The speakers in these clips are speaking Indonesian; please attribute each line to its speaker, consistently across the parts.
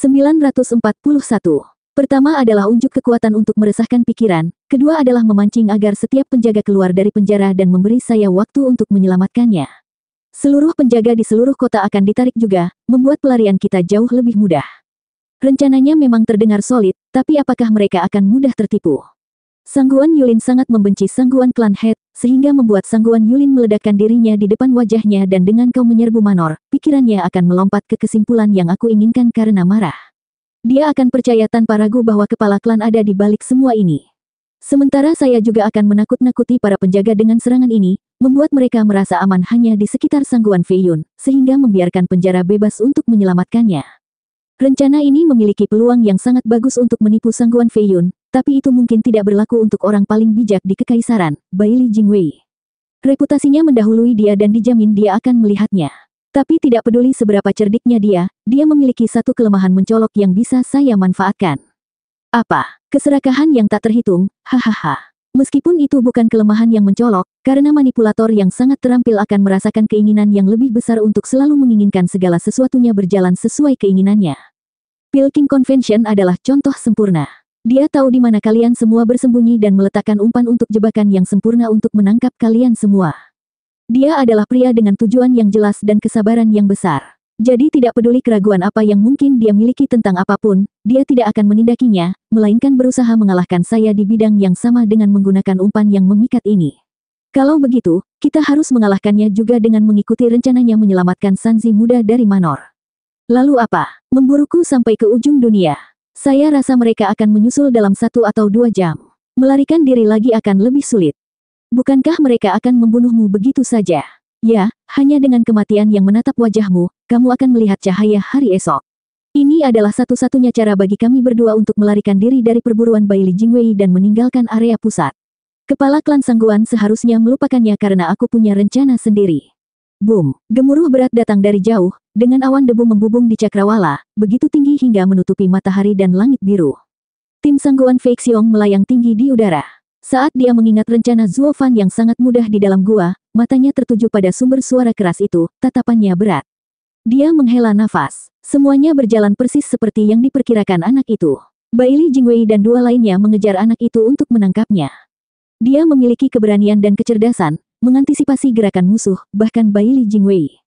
Speaker 1: 941. Pertama adalah unjuk kekuatan untuk meresahkan pikiran, kedua adalah memancing agar setiap penjaga keluar dari penjara dan memberi saya waktu untuk menyelamatkannya. Seluruh penjaga di seluruh kota akan ditarik juga, membuat pelarian kita jauh lebih mudah. Rencananya memang terdengar solid, tapi apakah mereka akan mudah tertipu? Sangguan Yulin sangat membenci Sangguan klan Het, sehingga membuat Sangguan Yulin meledakkan dirinya di depan wajahnya dan dengan kau menyerbu Manor, pikirannya akan melompat ke kesimpulan yang aku inginkan karena marah. Dia akan percaya tanpa ragu bahwa kepala klan ada di balik semua ini. Sementara saya juga akan menakut-nakuti para penjaga dengan serangan ini, membuat mereka merasa aman hanya di sekitar Sangguan Feiyun, sehingga membiarkan penjara bebas untuk menyelamatkannya. Rencana ini memiliki peluang yang sangat bagus untuk menipu Sangguan Feiyun, tapi itu mungkin tidak berlaku untuk orang paling bijak di Kekaisaran, Baili Jingwei. Reputasinya mendahului dia dan dijamin dia akan melihatnya. Tapi tidak peduli seberapa cerdiknya dia memiliki satu kelemahan mencolok yang bisa saya manfaatkan. Apa? Keserakahan yang tak terhitung, hahaha. Meskipun itu bukan kelemahan yang mencolok, karena manipulator yang sangat terampil akan merasakan keinginan yang lebih besar untuk selalu menginginkan segala sesuatunya berjalan sesuai keinginannya. Pilking Convention adalah contoh sempurna. Dia tahu di mana kalian semua bersembunyi dan meletakkan umpan untuk jebakan yang sempurna untuk menangkap kalian semua. Dia adalah pria dengan tujuan yang jelas dan kesabaran yang besar. Jadi tidak peduli keraguan apa yang mungkin dia miliki tentang apapun, dia tidak akan menindakinya, melainkan berusaha mengalahkan saya di bidang yang sama dengan menggunakan umpan yang memikat ini. Kalau begitu, kita harus mengalahkannya juga dengan mengikuti rencananya menyelamatkan Sanzi muda dari Manor. Lalu apa? Memburuku sampai ke ujung dunia. Saya rasa mereka akan menyusul dalam 1 atau 2 jam. Melarikan diri lagi akan lebih sulit. Bukankah mereka akan membunuhmu begitu saja? Ya, hanya dengan kematian yang menatap wajahmu, kamu akan melihat cahaya hari esok. Ini adalah satu-satunya cara bagi kami berdua untuk melarikan diri dari perburuan Baili Jingwei dan meninggalkan area pusat. Kepala klan Sangguan seharusnya melupakannya karena aku punya rencana sendiri. Boom! Gemuruh berat datang dari jauh, dengan awan debu membubung di cakrawala, begitu tinggi hingga menutupi matahari dan langit biru. Tim Sangguan Fei Xiong melayang tinggi di udara. Saat dia mengingat rencana Zuo Fan yang sangat mudah di dalam gua, matanya tertuju pada sumber suara keras itu, tatapannya berat. Dia menghela nafas. Semuanya berjalan persis seperti yang diperkirakan anak itu. Baili Jingwei dan 2 lainnya mengejar anak itu untuk menangkapnya. Dia memiliki keberanian dan kecerdasan, mengantisipasi gerakan musuh, bahkan Baili Jingwei.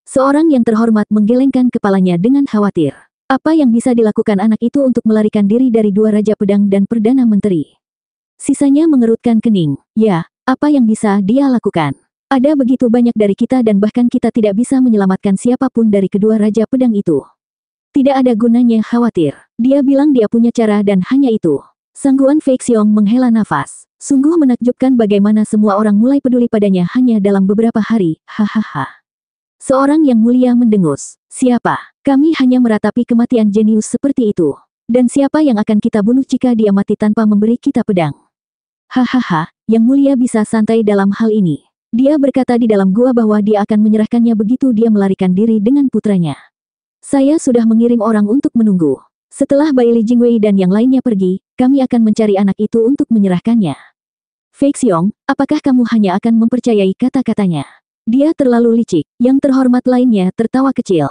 Speaker 1: Seorang yang terhormat menggelengkan kepalanya dengan khawatir. Apa yang bisa dilakukan anak itu untuk melarikan diri dari 2 Raja Pedang dan Perdana Menteri? Sisanya mengerutkan kening. Ya, apa yang bisa dia lakukan? Ada begitu banyak dari kita dan bahkan kita tidak bisa menyelamatkan siapapun dari kedua Raja Pedang itu. Tidak ada gunanya khawatir. Dia bilang dia punya cara dan hanya itu. Sangguan Fei Xiong menghela nafas. Sungguh menakjubkan bagaimana semua orang mulai peduli padanya hanya dalam beberapa hari, hahaha. Seorang yang mulia mendengus. Siapa? Kami hanya meratapi kematian jenius seperti itu. Dan siapa yang akan kita bunuh jika dia mati tanpa memberi kita pedang? Hahaha, yang mulia bisa santai dalam hal ini. Dia berkata di dalam gua bahwa dia akan menyerahkannya begitu dia melarikan diri dengan putranya. Saya sudah mengirim orang untuk menunggu. Setelah Baili Jingwei dan yang lainnya pergi, kami akan mencari anak itu untuk menyerahkannya. Fei Xiong, apakah kamu hanya akan mempercayai kata-katanya? Dia terlalu licik. Yang terhormat lainnya tertawa kecil.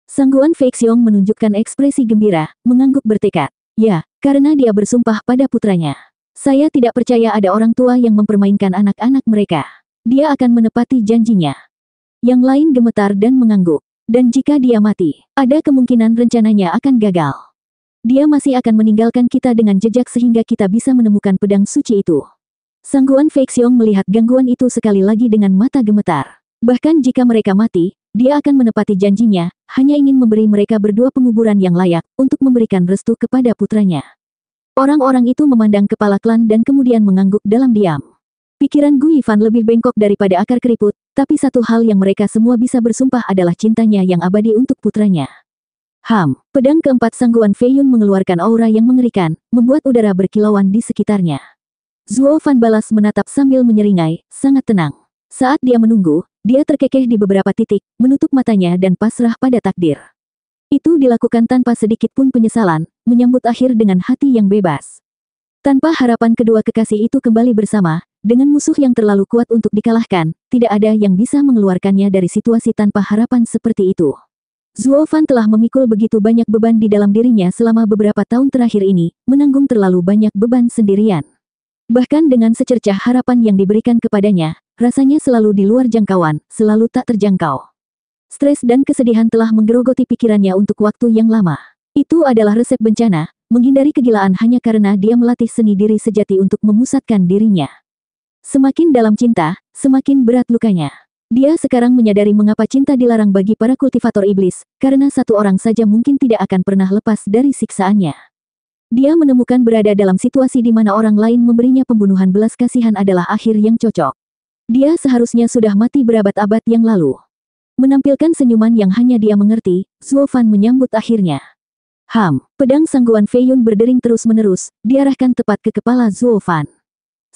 Speaker 1: Sangguan Fei Xiong menunjukkan ekspresi gembira, mengangguk bertekad. Ya, karena dia bersumpah pada putranya. Saya tidak percaya ada orang tua yang mempermainkan anak-anak mereka. Dia akan menepati janjinya. Yang lain gemetar dan mengangguk. Dan jika dia mati, ada kemungkinan rencananya akan gagal. Dia masih akan meninggalkan kita dengan jejak sehingga kita bisa menemukan pedang suci itu. Sangguan Fei Xiong melihat gangguan itu sekali lagi dengan mata gemetar. Bahkan jika mereka mati, dia akan menepati janjinya, hanya ingin memberi mereka berdua penguburan yang layak, untuk memberikan restu kepada putranya. Orang-orang itu memandang kepala klan dan kemudian mengangguk dalam diam. Pikiran Gu Yifan lebih bengkok daripada akar keriput, tapi satu hal yang mereka semua bisa bersumpah adalah cintanya yang abadi untuk putranya. Pedang keempat Sangguan Feiyun mengeluarkan aura yang mengerikan, membuat udara berkilauan di sekitarnya. Zuo Fan balas menatap sambil menyeringai, sangat tenang. Saat dia menunggu, dia terkekeh di beberapa titik, menutup matanya dan pasrah pada takdir. Itu dilakukan tanpa sedikit pun penyesalan, menyambut akhir dengan hati yang bebas. Tanpa harapan kedua kekasih itu kembali bersama, dengan musuh yang terlalu kuat untuk dikalahkan, tidak ada yang bisa mengeluarkannya dari situasi tanpa harapan seperti itu. Zuo Fan telah memikul begitu banyak beban di dalam dirinya selama beberapa tahun terakhir ini, menanggung terlalu banyak beban sendirian. Bahkan dengan secercah harapan yang diberikan kepadanya, rasanya selalu di luar jangkauan, selalu tak terjangkau. Stres dan kesedihan telah menggerogoti pikirannya untuk waktu yang lama. Itu adalah resep bencana, menghindari kegilaan hanya karena dia melatih seni diri sejati untuk memusatkan dirinya. Semakin dalam cinta, semakin berat lukanya. Dia sekarang menyadari mengapa cinta dilarang bagi para kultivator iblis, karena satu orang saja mungkin tidak akan pernah lepas dari siksaannya. Dia menemukan berada dalam situasi di mana orang lain memberinya pembunuhan belas kasihan adalah akhir yang cocok. Dia seharusnya sudah mati berabad-abad yang lalu. Menampilkan senyuman yang hanya dia mengerti, Zuo Fan menyambut akhirnya. Pedang sangguan Fei Yun berdering terus-menerus, diarahkan tepat ke kepala Zuo Fan.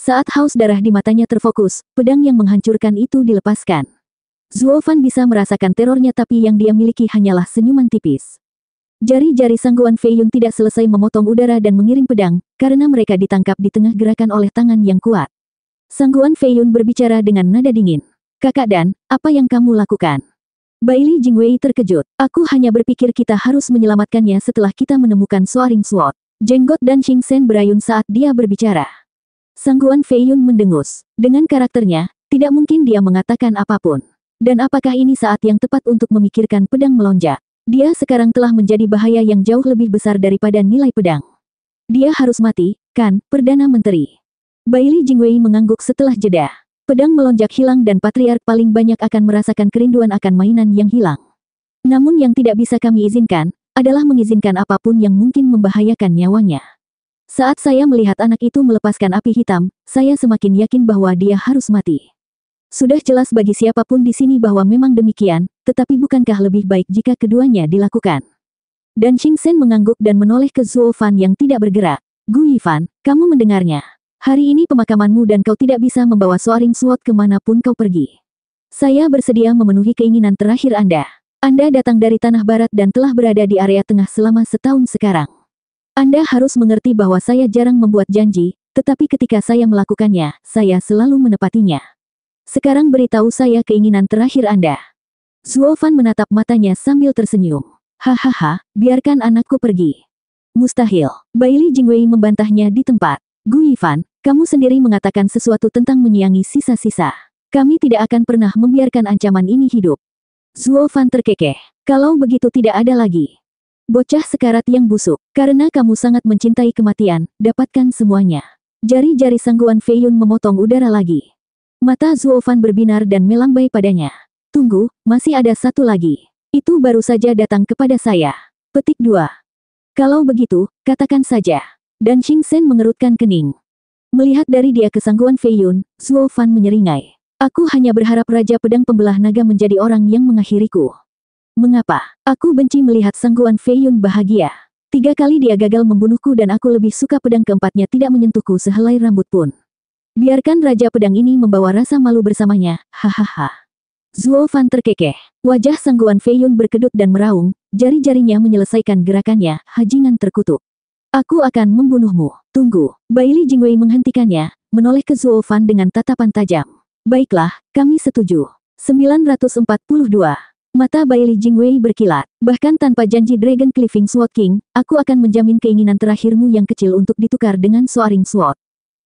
Speaker 1: Saat haus darah di matanya terfokus, pedang yang menghancurkan itu dilepaskan. Zuo Fan bisa merasakan terornya tapi yang dia miliki hanyalah senyuman tipis. Jari-jari sangguan Fei Yun tidak selesai memotong udara dan mengirim pedang, karena mereka ditangkap di tengah gerakan oleh tangan yang kuat. Sangguan Fei Yun berbicara dengan nada dingin. Kakak Dan, apa yang kamu lakukan? Baili Jingwei terkejut. Aku hanya berpikir kita harus menyelamatkannya setelah kita menemukan Soaring Sword. Jenggot Dan Xing Sen berayun saat dia berbicara. Sangguan Fei Yun mendengus. Dengan karakternya, tidak mungkin dia mengatakan apapun. Dan apakah ini saat yang tepat untuk memikirkan pedang melonjak? Dia sekarang telah menjadi bahaya yang jauh lebih besar daripada nilai pedang. Dia harus mati, kan, Perdana Menteri? Baili Jingwei mengangguk setelah jeda. Pedang melonjak hilang dan patriark paling banyak akan merasakan kerinduan akan mainan yang hilang. Namun yang tidak bisa kami izinkan, adalah mengizinkan apapun yang mungkin membahayakan nyawanya. Saat saya melihat anak itu melepaskan api hitam, saya semakin yakin bahwa dia harus mati. Sudah jelas bagi siapapun di sini bahwa memang demikian, tetapi bukankah lebih baik jika keduanya dilakukan? Dan Xing Sen mengangguk dan menoleh ke Zuo Fan yang tidak bergerak. Gu Yifan, kamu mendengarnya. Hari ini pemakamanmu dan kau tidak bisa membawa Soaring Sword kemanapun kau pergi. Saya bersedia memenuhi keinginan terakhir Anda. Anda datang dari tanah barat dan telah berada di area tengah selama setahun sekarang. Anda harus mengerti bahwa saya jarang membuat janji, tetapi ketika saya melakukannya, saya selalu menepatinya. Sekarang beritahu saya keinginan terakhir Anda. Zuo Fan menatap matanya sambil tersenyum. Hahaha, biarkan anakku pergi. Mustahil. Baili Jingwei membantahnya di tempat. Gu Yifan, kamu sendiri mengatakan sesuatu tentang menyiangi sisa-sisa. Kami tidak akan pernah membiarkan ancaman ini hidup. Zuo Fan terkekeh. Kalau begitu tidak ada lagi. Bocah sekarat yang busuk, karena kamu sangat mencintai kematian, dapatkan semuanya. Jari-jari sangguan Fei Yun memotong udara lagi. Mata Zuo Fan berbinar dan melambai padanya. Tunggu, masih ada satu lagi. Itu baru saja datang kepada saya. Petik 2. Kalau begitu, katakan saja. Dan Xing Sen mengerutkan kening. Melihat dari dia ke sangguan Fei Yun, Zuo Fan menyeringai. Aku hanya berharap Raja Pedang Pembelah Naga menjadi orang yang mengakhiriku. Mengapa? Aku benci melihat sangguan Fei Yun bahagia. 3 kali dia gagal membunuhku dan aku lebih suka pedang keempatnya tidak menyentuhku sehelai rambut pun. Biarkan Raja Pedang ini membawa rasa malu bersamanya, hahaha. Zuo Fan terkekeh. Wajah sangguan Fei Yun berkedut dan meraung, jari-jarinya menyelesaikan gerakannya, hajingan terkutuk. Aku akan membunuhmu. Tunggu. Baili Jingwei menghentikannya, menoleh ke Zuo Fan dengan tatapan tajam. Baiklah, kami setuju. 942. Mata Baili Jingwei berkilat. Bahkan tanpa janji Dragon Cliffing Sword King, aku akan menjamin keinginan terakhirmu yang kecil untuk ditukar dengan Soaring Sword.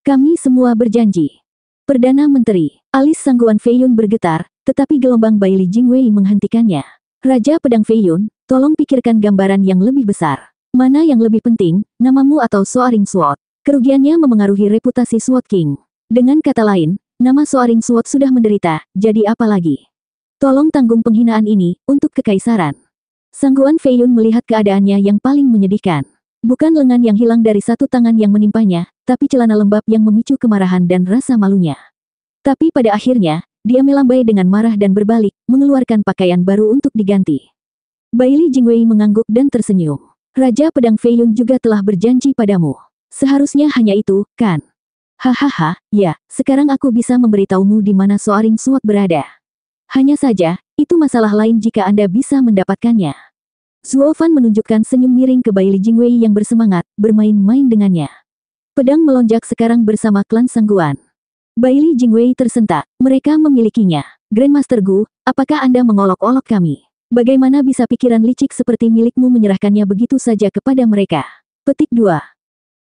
Speaker 1: Kami semua berjanji. Perdana Menteri. Alis sangguan Fei Yun bergetar, tetapi gelombang Baili Jingwei menghentikannya. Raja Pedang Fei Yun, tolong pikirkan gambaran yang lebih besar. Mana yang lebih penting, namamu atau Soaring Sword? Kerugiannya memengaruhi reputasi Sword King. Dengan kata lain, nama Soaring Sword sudah menderita, jadi apa lagi? Tolong tanggung penghinaan ini, untuk kekaisaran. Sangguan Fei Yun melihat keadaannya yang paling menyedihkan. Bukan lengan yang hilang dari satu tangan yang menimpanya, tapi celana lembab yang memicu kemarahan dan rasa malunya. Tapi pada akhirnya, dia melambai dengan marah dan berbalik, mengeluarkan pakaian baru untuk diganti. Baili Jingwei mengangguk dan tersenyum. Raja Pedang Fei Yun juga telah berjanji padamu. Seharusnya hanya itu, kan? Hahaha, ya, sekarang aku bisa memberitahumu di mana Soaring Sword berada. Hanya saja, itu masalah lain jika Anda bisa mendapatkannya. Zuo Fan menunjukkan senyum miring ke Baili Jingwei yang bersemangat, bermain-main dengannya. Pedang melonjak sekarang bersama klan Sangguan. Baili Jingwei tersentak, mereka memilikinya. Grandmaster Gu, apakah Anda mengolok-olok kami? Bagaimana bisa pikiran licik seperti milikmu menyerahkannya begitu saja kepada mereka? Petik 2.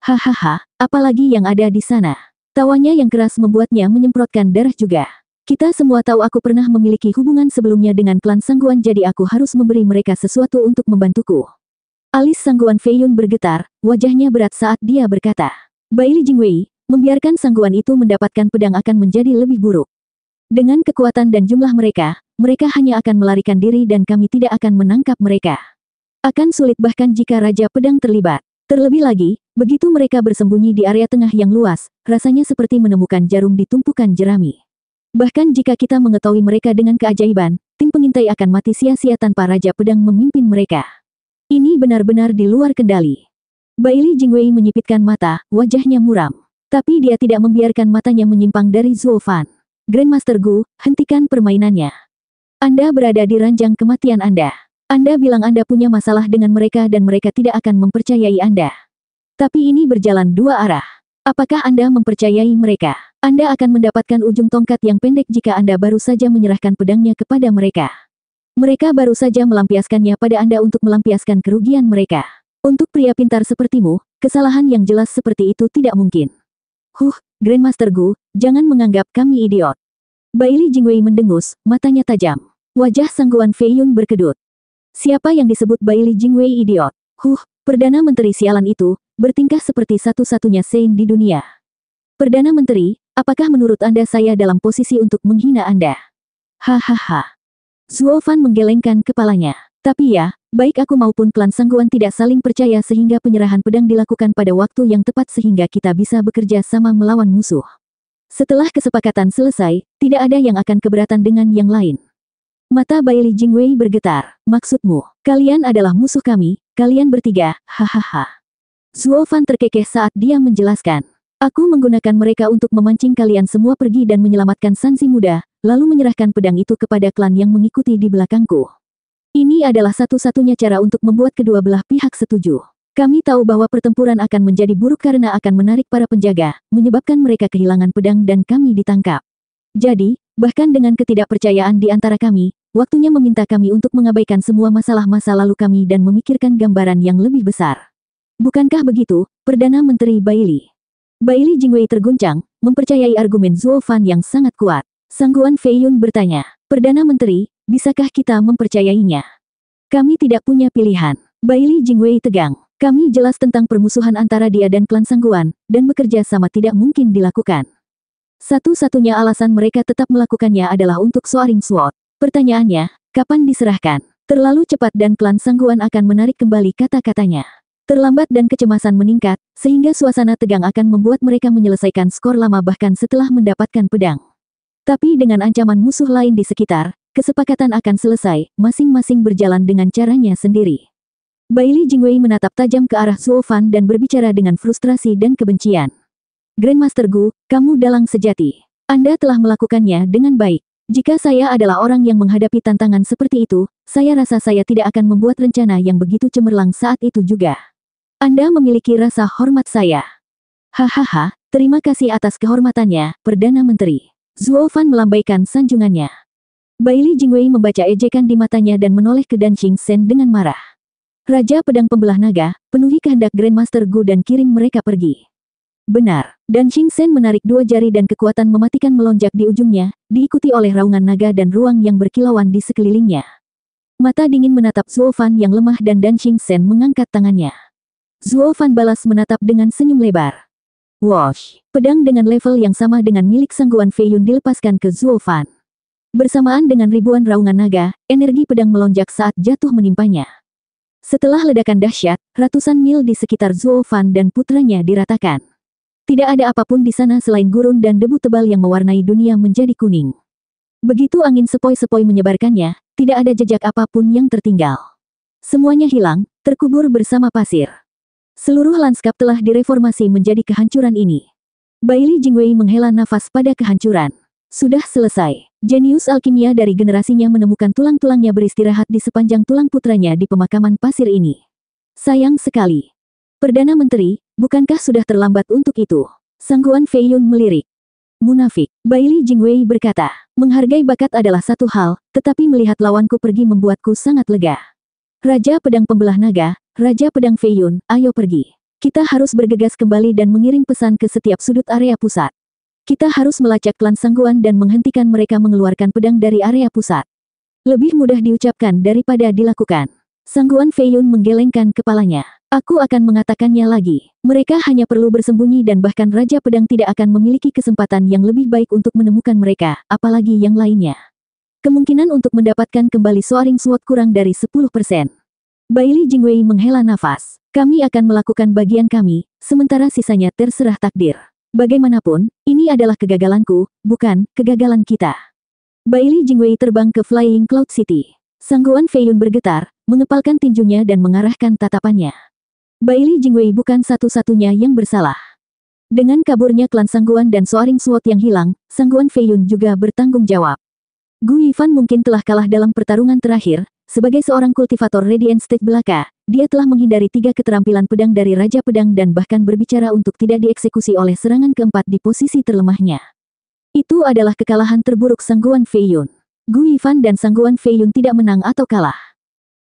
Speaker 1: Hahaha, apalagi yang ada di sana. Tawanya yang keras membuatnya menyemprotkan darah juga. Kita semua tahu aku pernah memiliki hubungan sebelumnya dengan klan Sangguan, jadi aku harus memberi mereka sesuatu untuk membantuku. Alis Sangguan Feiyun bergetar, wajahnya berat saat dia berkata. Baili Jingwei, membiarkan Sangguan itu mendapatkan pedang akan menjadi lebih buruk. Dengan kekuatan dan jumlah mereka hanya akan melarikan diri dan kami tidak akan menangkap mereka. Akan sulit bahkan jika Raja Pedang terlibat. Terlebih lagi, begitu mereka bersembunyi di area tengah yang luas, rasanya seperti menemukan jarum di tumpukan jerami. Bahkan jika kita mengetahui mereka dengan keajaiban, tim pengintai akan mati sia-sia tanpa Raja Pedang memimpin mereka. Ini benar-benar di luar kendali. Baili Jingwei menyipitkan mata, wajahnya muram. Tapi dia tidak membiarkan matanya menyimpang dari Zuo Fan. Grandmaster Gu, hentikan permainannya. Anda berada di ranjang kematian Anda. Anda bilang Anda punya masalah dengan mereka dan mereka tidak akan mempercayai Anda. Tapi ini berjalan dua arah. Apakah Anda mempercayai mereka? Anda akan mendapatkan ujung tongkat yang pendek jika Anda baru saja menyerahkan pedangnya kepada mereka. Mereka baru saja melampiaskannya pada Anda untuk melampiaskan kerugian mereka. Untuk pria pintar sepertimu, kesalahan yang jelas seperti itu tidak mungkin. Grandmaster Gu, jangan menganggap kami idiot. Baili Jingwei mendengus, matanya tajam. Wajah Sangguan Feiyun berkedut. Siapa yang disebut Baili Jingwei idiot? Perdana Menteri sialan itu, bertingkah seperti satu-satunya Sein di dunia. Perdana Menteri, apakah menurut Anda saya dalam posisi untuk menghina Anda? Hahaha. Zuo Fan menggelengkan kepalanya. Tapi ya, baik aku maupun klan Sangguan tidak saling percaya sehingga penyerahan pedang dilakukan pada waktu yang tepat sehingga kita bisa bekerja sama melawan musuh. Setelah kesepakatan selesai, tidak ada yang akan keberatan dengan yang lain. Mata Baili Jingwei bergetar. Maksudmu, kalian adalah musuh kami, kalian bertiga, hahaha. Zuo Fan terkekeh saat dia menjelaskan. Aku menggunakan mereka untuk memancing kalian semua pergi dan menyelamatkan Sanzi muda, lalu menyerahkan pedang itu kepada klan yang mengikuti di belakangku. Ini adalah satu-satunya cara untuk membuat kedua belah pihak setuju. Kami tahu bahwa pertempuran akan menjadi buruk karena akan menarik para penjaga, menyebabkan mereka kehilangan pedang dan kami ditangkap. Jadi, bahkan dengan ketidakpercayaan di antara kami, waktunya meminta kami untuk mengabaikan semua masalah masa lalu kami dan memikirkan gambaran yang lebih besar. Bukankah begitu, Perdana Menteri Baili? Baili Jingwei terguncang, mempercayai argumen Zuo Fan yang sangat kuat. Sangguan Feiyun bertanya, Perdana Menteri, bisakah kita mempercayainya? Kami tidak punya pilihan. Baili Jingwei tegang. Kami jelas tentang permusuhan antara dia dan klan Sangguan, dan bekerja sama tidak mungkin dilakukan. Satu-satunya alasan mereka tetap melakukannya adalah untuk Soaring Sword. Pertanyaannya, kapan diserahkan? Terlalu cepat dan klan Sangguan akan menarik kembali kata-katanya. Terlambat dan kecemasan meningkat, sehingga suasana tegang akan membuat mereka menyelesaikan skor lama bahkan setelah mendapatkan pedang. Tapi dengan ancaman musuh lain di sekitar, kesepakatan akan selesai, masing-masing berjalan dengan caranya sendiri. Baili Jingwei menatap tajam ke arah Zuo Fan dan berbicara dengan frustrasi dan kebencian. Grandmaster Gu, kamu dalang sejati. Anda telah melakukannya dengan baik. Jika saya adalah orang yang menghadapi tantangan seperti itu, saya rasa saya tidak akan membuat rencana yang begitu cemerlang saat itu juga. Anda memiliki rasa hormat saya. Hahaha, terima kasih atas kehormatannya, Perdana Menteri. Zuo Fan melambaikan sanjungannya. Baili Jingwei membaca ejekan di matanya dan menoleh ke Dan Xingchen dengan marah. Raja Pedang Pembelah Naga, penuhi kehendak Grandmaster Gu dan kirim mereka pergi. Benar, Dan Xingchen menarik dua jari dan kekuatan mematikan melonjak di ujungnya, diikuti oleh raungan naga dan ruang yang berkilauan di sekelilingnya. Mata dingin menatap Zuo Fan yang lemah dan Dan Xingchen mengangkat tangannya. Zuo Fan balas menatap dengan senyum lebar. Wosh! Pedang dengan level yang sama dengan milik Sangguan Feiyun dilepaskan ke Zuo Fan. Bersamaan dengan ribuan raungan naga, energi pedang melonjak saat jatuh menimpanya. Setelah ledakan dahsyat, ratusan mil di sekitar Zuo Fan dan putranya diratakan. Tidak ada apapun di sana selain gurun dan debu tebal yang mewarnai dunia menjadi kuning. Begitu angin sepoi-sepoi menyebarkannya, tidak ada jejak apapun yang tertinggal. Semuanya hilang, terkubur bersama pasir. Seluruh lanskap telah direformasi menjadi kehancuran ini. Baili Jingwei menghela nafas pada kehancuran. Sudah selesai. Jenius alkimia dari generasinya menemukan tulang-tulangnya beristirahat di sepanjang tulang putranya di pemakaman pasir ini. Sayang sekali. Perdana Menteri, bukankah sudah terlambat untuk itu? Sangguan Feiyun melirik. Munafik. Bailey Jingwei berkata, menghargai bakat adalah satu hal, tetapi melihat lawanku pergi membuatku sangat lega. Raja Pedang Pembelah Naga, Raja Pedang Fei Yun, ayo pergi. Kita harus bergegas kembali dan mengirim pesan ke setiap sudut area pusat. Kita harus melacak klan Sangguan dan menghentikan mereka mengeluarkan pedang dari area pusat. Lebih mudah diucapkan daripada dilakukan. Sangguan Fei Yun menggelengkan kepalanya. Aku akan mengatakannya lagi. Mereka hanya perlu bersembunyi dan bahkan Raja Pedang tidak akan memiliki kesempatan yang lebih baik untuk menemukan mereka, apalagi yang lainnya. Kemungkinan untuk mendapatkan kembali Soaring Sword kurang dari 10%. Bailey Jingwei menghela nafas. Kami akan melakukan bagian kami, sementara sisanya terserah takdir. Bagaimanapun, ini adalah kegagalanku, bukan kegagalan kita. Bailey Jingwei terbang ke Flying Cloud City. Sangguan Fei Yun bergetar, mengepalkan tinjunya dan mengarahkan tatapannya. Bailey Jingwei bukan satu-satunya yang bersalah. Dengan kaburnya klan Sangguan dan Soaring Sword yang hilang, Sangguan Fei Yun juga bertanggung jawab. Gu Yifan mungkin telah kalah dalam pertarungan terakhir. Sebagai seorang kultivator Radiant Stage belaka, dia telah menghindari 3 keterampilan pedang dari Raja Pedang dan bahkan berbicara untuk tidak dieksekusi oleh serangan keempat di posisi terlemahnya. Itu adalah kekalahan terburuk Sangguan Fei Yun. Gu Yifan dan Sangguan Fei Yun tidak menang atau kalah.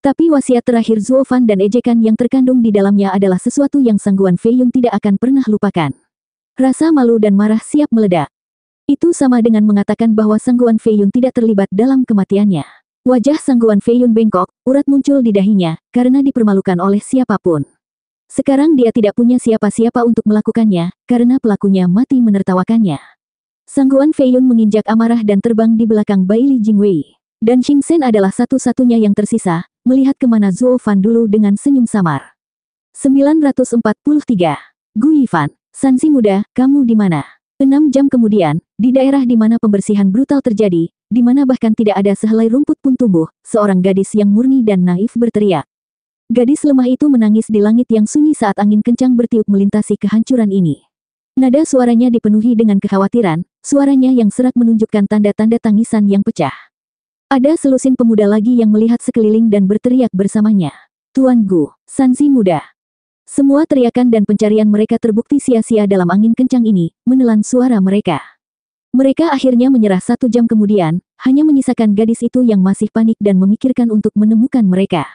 Speaker 1: Tapi wasiat terakhir Zuo Fan dan ejekan yang terkandung di dalamnya adalah sesuatu yang Sangguan Fei Yun tidak akan pernah lupakan. Rasa malu dan marah siap meledak. Itu sama dengan mengatakan bahwa Sangguan Fei Yun tidak terlibat dalam kematiannya. Wajah Sangguan Fei Yun bengkok, urat muncul di dahinya, karena dipermalukan oleh siapapun. Sekarang dia tidak punya siapa-siapa untuk melakukannya, karena pelakunya mati menertawakannya. Sangguan Fei Yun menginjak amarah dan terbang di belakang Bailey Jingwei. Dan Xing Sen adalah satu-satunya yang tersisa, melihat kemana Zuo Fan dulu dengan senyum samar. 943. Gu Yifan, Sansi muda, kamu di mana? 6 jam kemudian, di daerah di mana pembersihan brutal terjadi, di mana bahkan tidak ada sehelai rumput pun tumbuh, seorang gadis yang murni dan naif berteriak. Gadis lemah itu menangis di langit yang sunyi saat angin kencang bertiup melintasi kehancuran ini. Nada suaranya dipenuhi dengan kekhawatiran, suaranya yang serak menunjukkan tanda-tanda tangisan yang pecah. Ada selusin pemuda lagi yang melihat sekeliling dan berteriak bersamanya. Tuan Gu, Sansi muda. Semua teriakan dan pencarian mereka terbukti sia-sia dalam angin kencang ini, menelan suara mereka. Mereka akhirnya menyerah 1 jam kemudian, hanya menyisakan gadis itu yang masih panik dan memikirkan untuk menemukan mereka.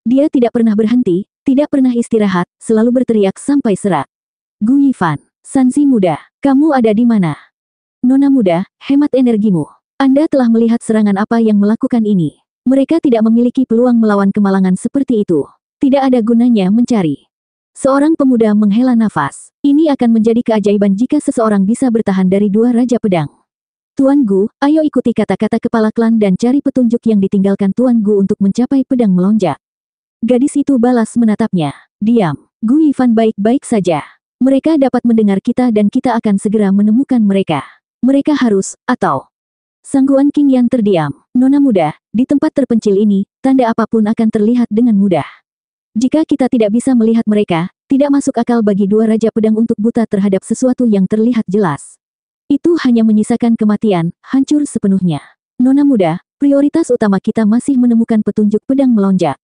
Speaker 1: Dia tidak pernah berhenti, tidak pernah istirahat, selalu berteriak sampai serak. Gu Yifan, Sansi muda, kamu ada di mana? Nona muda, hemat energimu. Anda telah melihat serangan apa yang melakukan ini. Mereka tidak memiliki peluang melawan kemalangan seperti itu. Tidak ada gunanya mencari. Seorang pemuda menghela nafas. Ini akan menjadi keajaiban jika seseorang bisa bertahan dari 2 Raja Pedang. Tuan Gu, ayo ikuti kata-kata kepala klan dan cari petunjuk yang ditinggalkan Tuan Gu untuk mencapai pedang melonjak. Gadis itu balas menatapnya. Diam. Gu Yifan baik-baik saja. Mereka dapat mendengar kita dan kita akan segera menemukan mereka. Mereka harus, atau... Sangguan King Yan terdiam. Nona muda, di tempat terpencil ini, tanda apapun akan terlihat dengan mudah. Jika kita tidak bisa melihat mereka, tidak masuk akal bagi 2 Raja Pedang untuk buta terhadap sesuatu yang terlihat jelas. Itu hanya menyisakan kematian, hancur sepenuhnya. Nona muda, prioritas utama kita masih menemukan petunjuk pedang melonjak.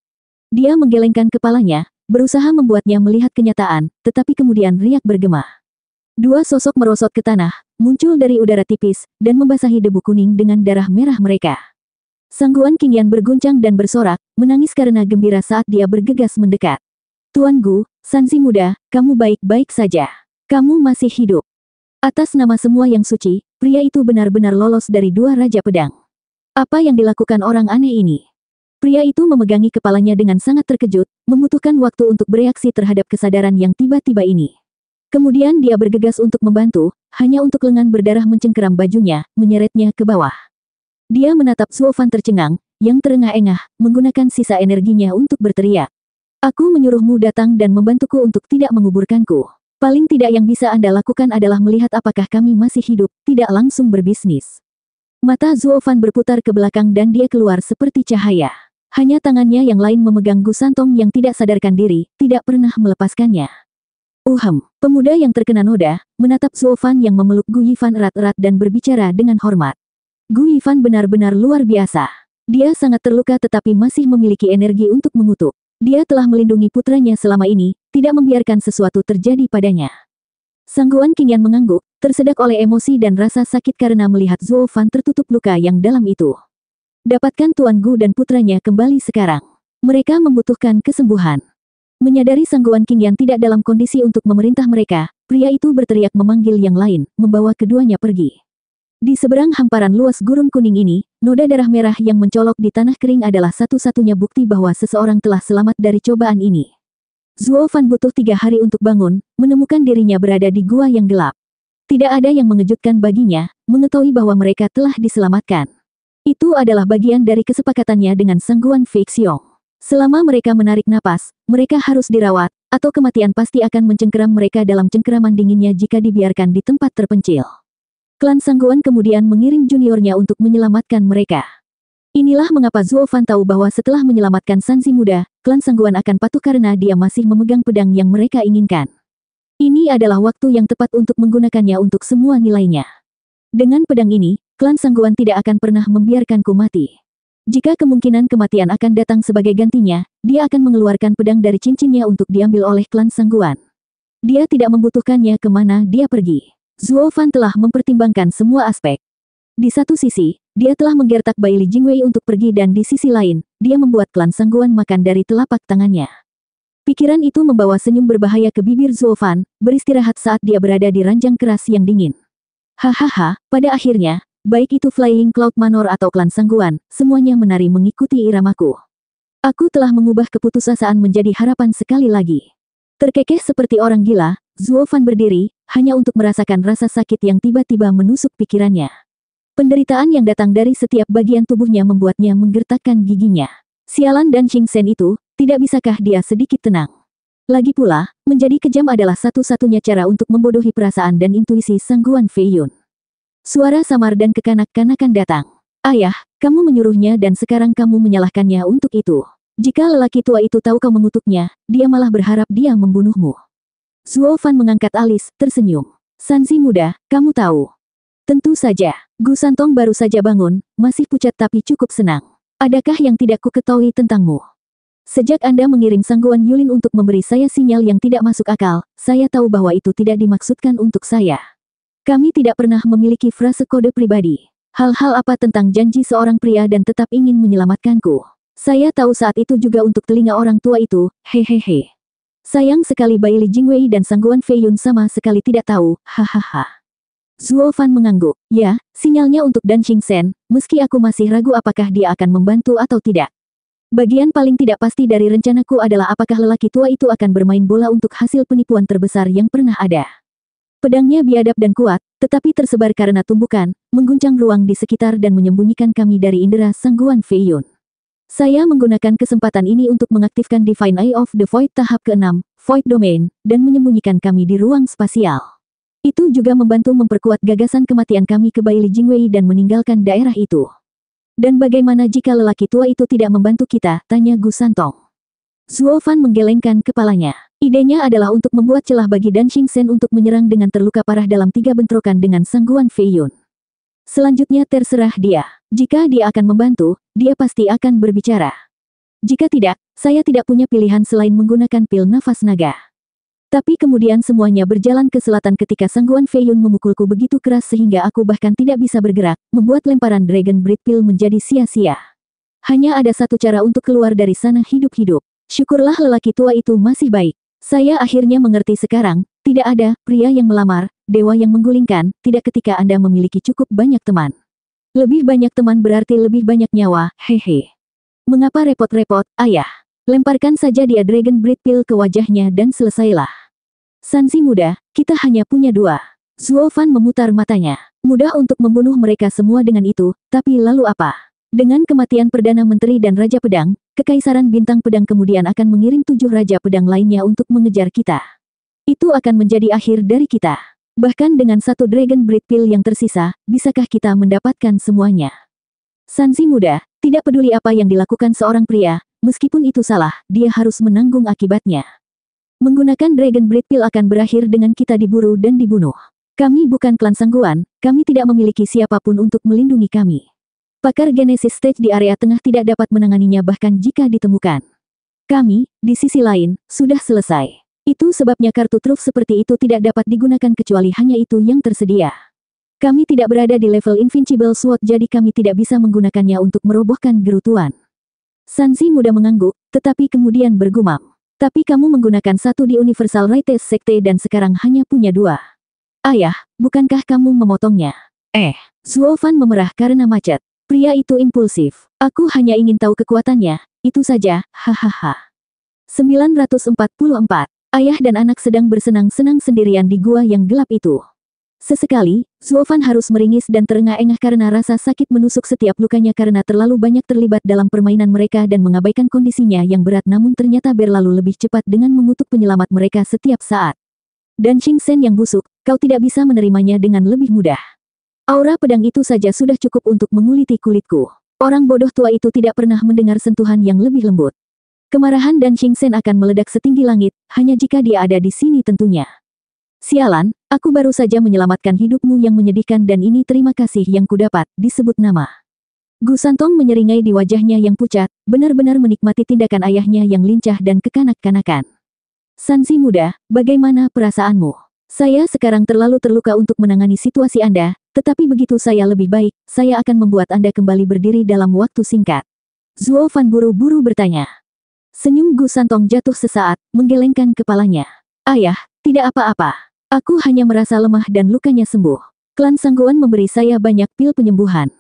Speaker 1: Dia menggelengkan kepalanya, berusaha membuatnya melihat kenyataan, tetapi kemudian riak bergema. 2 sosok merosot ke tanah, muncul dari udara tipis, dan membasahi debu kuning dengan darah merah mereka. Sangguan King Yan berguncang dan bersorak, menangis karena gembira saat dia bergegas mendekat. Tuan Gu, Sansi muda, kamu baik-baik saja. Kamu masih hidup. Atas nama semua yang suci, pria itu benar-benar lolos dari 2 Raja Pedang. Apa yang dilakukan orang aneh ini? Pria itu memegangi kepalanya dengan sangat terkejut, membutuhkan waktu untuk bereaksi terhadap kesadaran yang tiba-tiba ini. Kemudian dia bergegas untuk membantu, hanya untuk lengan berdarah mencengkeram bajunya, menyeretnya ke bawah. Dia menatap Zuo Fan tercengang, yang terengah-engah, menggunakan sisa energinya untuk berteriak. Aku menyuruhmu datang dan membantuku untuk tidak menguburkanku. Paling tidak yang bisa Anda lakukan adalah melihat apakah kami masih hidup, tidak langsung berbisnis. Mata Zuo Fan berputar ke belakang dan dia keluar seperti cahaya. Hanya tangannya yang lain memegang Gu Santong yang tidak sadarkan diri, tidak pernah melepaskannya. Pemuda yang terkena noda, menatap Zuo Fan yang memeluk Gu Yifan erat-erat dan berbicara dengan hormat. Gu Yifan benar-benar luar biasa. Dia sangat terluka tetapi masih memiliki energi untuk mengutuk. Dia telah melindungi putranya selama ini, tidak membiarkan sesuatu terjadi padanya. Sangguan King Yan mengangguk, tersedak oleh emosi dan rasa sakit karena melihat Zuo Fan tertutup luka yang dalam itu. Dapatkan Tuan Gu dan putranya kembali sekarang. Mereka membutuhkan kesembuhan. Menyadari Sangguan Qingyan tidak dalam kondisi untuk memerintah mereka, pria itu berteriak memanggil yang lain, membawa keduanya pergi. Di seberang hamparan luas gurun kuning ini, noda darah merah yang mencolok di tanah kering adalah satu-satunya bukti bahwa seseorang telah selamat dari cobaan ini. Zuo Fan butuh 3 hari untuk bangun, menemukan dirinya berada di gua yang gelap. Tidak ada yang mengejutkan baginya, mengetahui bahwa mereka telah diselamatkan. Itu adalah bagian dari kesepakatannya dengan Sangguan Fei Xiong. Selama mereka menarik napas, mereka harus dirawat, atau kematian pasti akan mencengkeram mereka dalam cengkeraman dinginnya jika dibiarkan di tempat terpencil. Klan Sangguan kemudian mengirim juniornya untuk menyelamatkan mereka. Inilah mengapa Zuo Fan tahu bahwa setelah menyelamatkan Sanzi muda, klan Sangguan akan patuh karena dia masih memegang pedang yang mereka inginkan. Ini adalah waktu yang tepat untuk menggunakannya untuk semua nilainya. Dengan pedang ini, klan Sangguan tidak akan pernah membiarkanku mati. Jika kemungkinan kematian akan datang sebagai gantinya, dia akan mengeluarkan pedang dari cincinnya untuk diambil oleh klan Sangguan. Dia tidak membutuhkannya kemana dia pergi. Zuo Fan telah mempertimbangkan semua aspek. Di satu sisi, dia telah menggertak Bai Li Jingwei untuk pergi dan di sisi lain, dia membuat klan Sangguan makan dari telapak tangannya. Pikiran itu membawa senyum berbahaya ke bibir Zuo Fan, beristirahat saat dia berada di ranjang keras yang dingin. Hahaha, pada akhirnya, baik itu Flying Cloud Manor atau klan Sangguan, semuanya menari mengikuti iramaku. Aku telah mengubah keputusasaan menjadi harapan sekali lagi. Terkekeh seperti orang gila, Zuo Fan berdiri, hanya untuk merasakan rasa sakit yang tiba-tiba menusuk pikirannya. Penderitaan yang datang dari setiap bagian tubuhnya membuatnya menggertakkan giginya. Sialan dan Xing Sen itu, tidak bisakah dia sedikit tenang? Lagi pula, menjadi kejam adalah satu-satunya cara untuk membodohi perasaan dan intuisi Sangguan Fei Yun. Suara samar dan kekanak-kanakan datang. Ayah, kamu menyuruhnya dan sekarang kamu menyalahkannya untuk itu. Jika lelaki tua itu tahu kau mengutuknya, dia malah berharap dia membunuhmu. Zuo Fan mengangkat alis, tersenyum. Sanzi muda, kamu tahu. Tentu saja, Gu Santong baru saja bangun, masih pucat tapi cukup senang. Adakah yang tidak ku ketahui tentangmu? Sejak Anda mengirim Sangguan Yulin untuk memberi saya sinyal yang tidak masuk akal, saya tahu bahwa itu tidak dimaksudkan untuk saya. Kami tidak pernah memiliki frase kode pribadi. Hal-hal apa tentang janji seorang pria dan tetap ingin menyelamatkanku? Saya tahu saat itu juga untuk telinga orang tua itu, hehehe. Sayang sekali Bai Li Jingwei dan Sangguan Fei Yun sama sekali tidak tahu, hahaha. Zuo Fan mengangguk, ya, sinyalnya untuk Dan Xing Sen, meski aku masih ragu apakah dia akan membantu atau tidak. Bagian paling tidak pasti dari rencanaku adalah apakah lelaki tua itu akan bermain bola untuk hasil penipuan terbesar yang pernah ada. Pedangnya biadab dan kuat, tetapi tersebar karena tumbukan, mengguncang ruang di sekitar dan menyembunyikan kami dari indera Sangguan Fei Yun. Saya menggunakan kesempatan ini untuk mengaktifkan Divine Eye of the Void tahap ke-6, Void Domain, dan menyembunyikan kami di ruang spasial. Itu juga membantu memperkuat gagasan kematian kami ke Bai Li Jingwei dan meninggalkan daerah itu. Dan bagaimana jika lelaki tua itu tidak membantu kita, tanya Gu Santong. Zuo Fan menggelengkan kepalanya. Idenya adalah untuk membuat celah bagi Dan Xing Sen untuk menyerang dengan terluka parah dalam 3 bentrokan dengan Sangguan Fei Yun. Selanjutnya terserah dia. Jika dia akan membantu, dia pasti akan berbicara. Jika tidak, saya tidak punya pilihan selain menggunakan pil nafas naga. Tapi kemudian semuanya berjalan ke selatan ketika Sangguan Fei Yun memukulku begitu keras sehingga aku bahkan tidak bisa bergerak, membuat lemparan Dragon Breath Pill menjadi sia-sia. Hanya ada satu cara untuk keluar dari sana hidup-hidup. Syukurlah lelaki tua itu masih baik. Saya akhirnya mengerti sekarang, tidak ada pria yang melamar, dewa yang menggulingkan, tidak ketika Anda memiliki cukup banyak teman. Lebih banyak teman berarti lebih banyak nyawa, hehe. Mengapa repot-repot, ayah? Lemparkan saja dia Dragon Breath Pill ke wajahnya dan selesailah. Sanzi muda, kita hanya punya 2. Zuo Fan memutar matanya. Mudah untuk membunuh mereka semua dengan itu, tapi lalu apa? Dengan kematian Perdana Menteri dan Raja Pedang, Kekaisaran Bintang Pedang kemudian akan mengirim 7 Raja Pedang lainnya untuk mengejar kita. Itu akan menjadi akhir dari kita. Bahkan dengan 1 Dragon Breath Pill yang tersisa, bisakah kita mendapatkan semuanya? Sanzi muda, tidak peduli apa yang dilakukan seorang pria, meskipun itu salah, dia harus menanggung akibatnya. Menggunakan Dragon Breath Pill akan berakhir dengan kita diburu dan dibunuh. Kami bukan klan Sangguan, kami tidak memiliki siapapun untuk melindungi kami. Pakar Genesis Stage di area tengah tidak dapat menanganinya bahkan jika ditemukan. Kami, di sisi lain, sudah selesai. Itu sebabnya kartu truf seperti itu tidak dapat digunakan kecuali hanya itu yang tersedia. Kami tidak berada di level Invincible Sword jadi kami tidak bisa menggunakannya untuk merobohkan gerutuan. Sanzi muda mengangguk, tetapi kemudian bergumam. Tapi kamu menggunakan satu di Universal Rites Sekte dan sekarang hanya punya dua. Ayah, bukankah kamu memotongnya? Zuo Fan memerah karena macet. Pria itu impulsif. Aku hanya ingin tahu kekuatannya, itu saja, hahaha. 944. Ayah dan anak sedang bersenang-senang sendirian di gua yang gelap itu. Sesekali, Zuo Fan harus meringis dan terengah-engah karena rasa sakit menusuk setiap lukanya karena terlalu banyak terlibat dalam permainan mereka dan mengabaikan kondisinya yang berat namun ternyata berlalu lebih cepat dengan mengutuk penyelamat mereka setiap saat. Dan Xing Sen yang busuk, kau tidak bisa menerimanya dengan lebih mudah. Aura pedang itu saja sudah cukup untuk menguliti kulitku. Orang bodoh tua itu tidak pernah mendengar sentuhan yang lebih lembut. Kemarahan dan Xing Sen akan meledak setinggi langit, hanya jika dia ada di sini tentunya. Sialan, aku baru saja menyelamatkan hidupmu yang menyedihkan dan ini terima kasih yang kudapat, disebut nama. Gu Santong menyeringai di wajahnya yang pucat, benar-benar menikmati tindakan ayahnya yang lincah dan kekanak-kanakan. Sanzi muda, bagaimana perasaanmu? Saya sekarang terlalu terluka untuk menangani situasi Anda, tetapi begitu saya lebih baik, saya akan membuat Anda kembali berdiri dalam waktu singkat. Zuo Fan buru-buru bertanya. Senyum Gu Santong jatuh sesaat, menggelengkan kepalanya. Ayah, tidak apa-apa. Aku hanya merasa lemah dan lukanya sembuh. Klan Sangguan memberi saya banyak pil penyembuhan.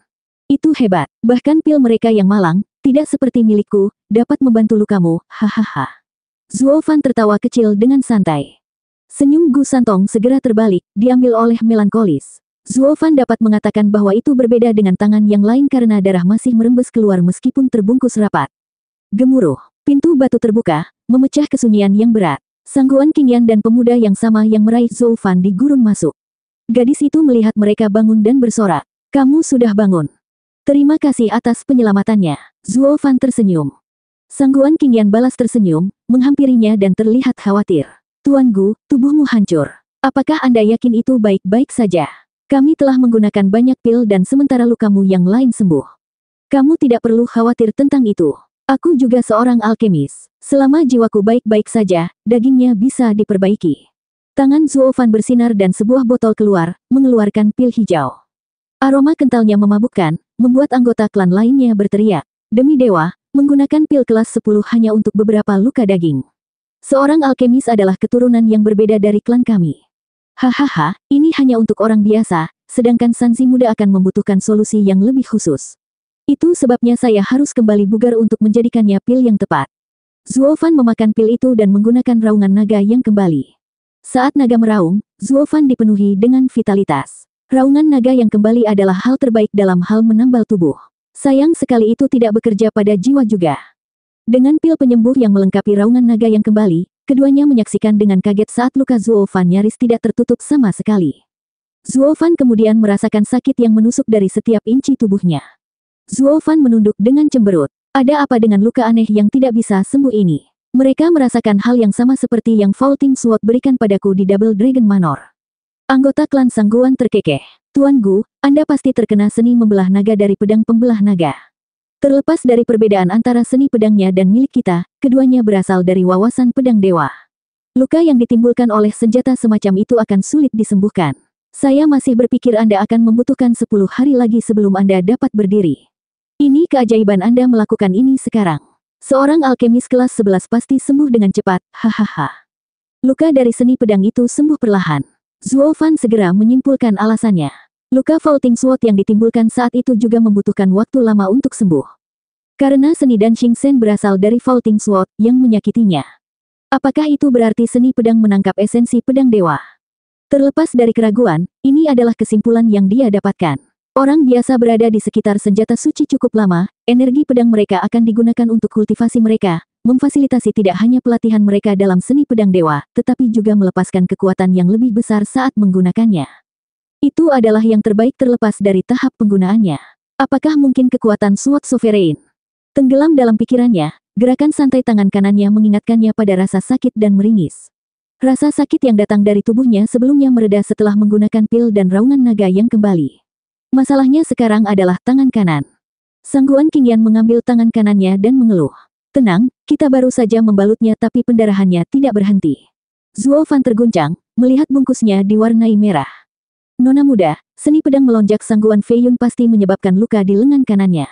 Speaker 1: Itu hebat, bahkan pil mereka yang malang, tidak seperti milikku, dapat membantu lukamu, hahaha. Zuo Fan tertawa kecil dengan santai. Senyum Gu Santong segera terbalik, diambil oleh melankolis. Zuo Fan dapat mengatakan bahwa itu berbeda dengan tangan yang lain karena darah masih merembes keluar meskipun terbungkus rapat. Gemuruh, pintu batu terbuka, memecah kesunyian yang berat. Sangguan Qingyan dan pemuda yang sama yang meraih Zuo Fan di gurun masuk. Gadis itu melihat mereka bangun dan bersorak. Kamu sudah bangun. Terima kasih atas penyelamatannya. Zuo Fan tersenyum. Sangguan Qingyan balas tersenyum, menghampirinya dan terlihat khawatir. Tuan Gu, tubuhmu hancur. Apakah Anda yakin itu baik-baik saja? Kami telah menggunakan banyak pil dan sementara lukamu yang lain sembuh. Kamu tidak perlu khawatir tentang itu. Aku juga seorang alkemis. Selama jiwaku baik-baik saja, dagingnya bisa diperbaiki. Tangan Zuo Fan bersinar dan sebuah botol keluar, mengeluarkan pil hijau. Aroma kentalnya memabukkan, membuat anggota klan lainnya berteriak. Demi dewa, menggunakan pil kelas 10 hanya untuk beberapa luka daging. Seorang alkemis adalah keturunan yang berbeda dari klan kami. Hahaha, ini hanya untuk orang biasa, sedangkan Sanzi muda akan membutuhkan solusi yang lebih khusus. Itu sebabnya saya harus kembali bugar untuk menjadikannya pil yang tepat. Zuo Fan memakan pil itu dan menggunakan raungan naga yang kembali. Saat naga meraung, Zuo Fan dipenuhi dengan vitalitas. Raungan naga yang kembali adalah hal terbaik dalam hal menambal tubuh. Sayang sekali itu tidak bekerja pada jiwa juga. Dengan pil penyembuh yang melengkapi raungan naga yang kembali, keduanya menyaksikan dengan kaget saat luka Zuo Fan nyaris tidak tertutup sama sekali. Zuo Fan kemudian merasakan sakit yang menusuk dari setiap inci tubuhnya. Zuo Fan menunduk dengan cemberut. Ada apa dengan luka aneh yang tidak bisa sembuh ini? Mereka merasakan hal yang sama seperti yang Faulting Sword berikan padaku di Double Dragon Manor. Anggota klan Sangguan terkekeh. Tuan Gu, Anda pasti terkena seni membelah naga dari pedang pembelah naga. Terlepas dari perbedaan antara seni pedangnya dan milik kita, keduanya berasal dari wawasan pedang dewa. Luka yang ditimbulkan oleh senjata semacam itu akan sulit disembuhkan. Saya masih berpikir Anda akan membutuhkan 10 hari lagi sebelum Anda dapat berdiri. Ini keajaiban Anda melakukan ini sekarang. Seorang alkemis kelas 11 pasti sembuh dengan cepat, hahaha. Luka dari seni pedang itu sembuh perlahan. Zuo Fan segera menyimpulkan alasannya. Luka Faulting Sword yang ditimbulkan saat itu juga membutuhkan waktu lama untuk sembuh. Karena seni dan Xing Sen berasal dari Faulting Sword yang menyakitinya. Apakah itu berarti seni pedang menangkap esensi pedang dewa? Terlepas dari keraguan, ini adalah kesimpulan yang dia dapatkan. Orang biasa berada di sekitar senjata suci cukup lama, energi pedang mereka akan digunakan untuk kultivasi mereka, memfasilitasi tidak hanya pelatihan mereka dalam seni pedang dewa, tetapi juga melepaskan kekuatan yang lebih besar saat menggunakannya. Itu adalah yang terbaik terlepas dari tahap penggunaannya. Apakah mungkin kekuatan Sword Sovereign? Tenggelam dalam pikirannya, gerakan santai tangan kanannya mengingatkannya pada rasa sakit dan meringis. Rasa sakit yang datang dari tubuhnya sebelumnya mereda setelah menggunakan pil dan raungan naga yang kembali. Masalahnya sekarang adalah tangan kanan. Sangguan Qingyan mengambil tangan kanannya dan mengeluh. Tenang, kita baru saja membalutnya tapi pendarahannya tidak berhenti. Zuo Fan terguncang, melihat bungkusnya diwarnai merah. Nona muda, seni pedang melonjak sangguan Fei Yun pasti menyebabkan luka di lengan kanannya.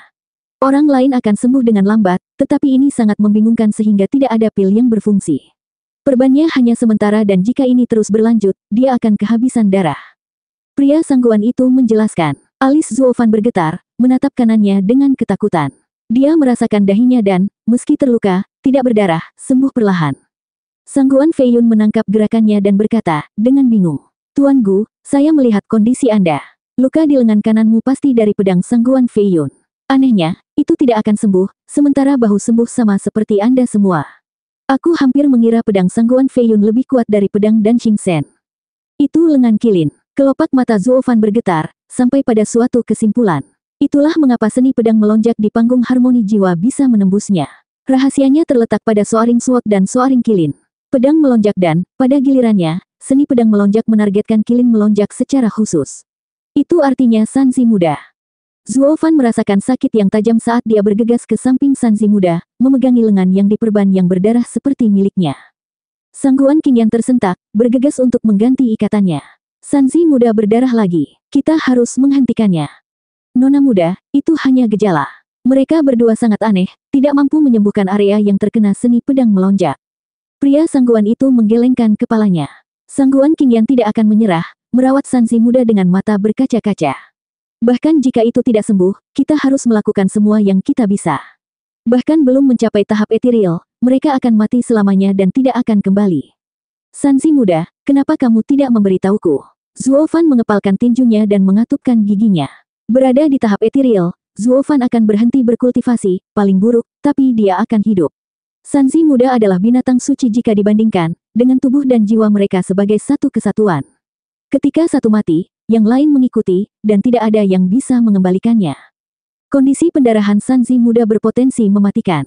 Speaker 1: Orang lain akan sembuh dengan lambat, tetapi ini sangat membingungkan sehingga tidak ada pil yang berfungsi. Perbannya hanya sementara dan jika ini terus berlanjut, dia akan kehabisan darah. Pria sangguan itu menjelaskan. Alis Zuo Fan bergetar, menatap kanannya dengan ketakutan. Dia merasakan dahinya dan, meski terluka, tidak berdarah, sembuh perlahan. Sangguan Fei Yun menangkap gerakannya dan berkata, dengan bingung. Tuan Gu, saya melihat kondisi Anda. Luka di lengan kananmu pasti dari pedang sangguan Fei Yun. Anehnya, itu tidak akan sembuh, sementara bahu sembuh sama seperti Anda semua. Aku hampir mengira pedang sangguan Fei Yun lebih kuat dari pedang Dan Xing Shen. Itu lengan kilin. Kelopak mata Zuo Fan bergetar, sampai pada suatu kesimpulan. Itulah mengapa seni pedang melonjak di panggung harmoni jiwa bisa menembusnya. Rahasianya terletak pada Soaring Sword dan Soaring Kilin. Pedang melonjak dan, pada gilirannya, seni pedang melonjak menargetkan kilin melonjak secara khusus. Itu artinya Sanzi muda. Zuo Fan merasakan sakit yang tajam saat dia bergegas ke samping Sanzi muda, memegangi lengan yang diperban yang berdarah seperti miliknya. Sangguan Qingyan tersentak, bergegas untuk mengganti ikatannya. Sanzi muda berdarah lagi. Kita harus menghentikannya. Nona muda, itu hanya gejala. Mereka berdua sangat aneh, tidak mampu menyembuhkan area yang terkena seni pedang melonjak. Pria sangguan itu menggelengkan kepalanya. Sangguan Qingyan tidak akan menyerah, merawat Sanzi muda dengan mata berkaca-kaca. Bahkan jika itu tidak sembuh, kita harus melakukan semua yang kita bisa. Bahkan belum mencapai tahap etiril, mereka akan mati selamanya dan tidak akan kembali. Sanzi muda, kenapa kamu tidak memberitahuku? Zuo Fan mengepalkan tinjunya dan mengatupkan giginya. Berada di tahap etiril, Zuo Fan akan berhenti berkultivasi, paling buruk, tapi dia akan hidup. Sanzi muda adalah binatang suci jika dibandingkan dengan tubuh dan jiwa mereka sebagai satu kesatuan. Ketika satu mati, yang lain mengikuti, dan tidak ada yang bisa mengembalikannya. Kondisi pendarahan Sanzi muda berpotensi mematikan.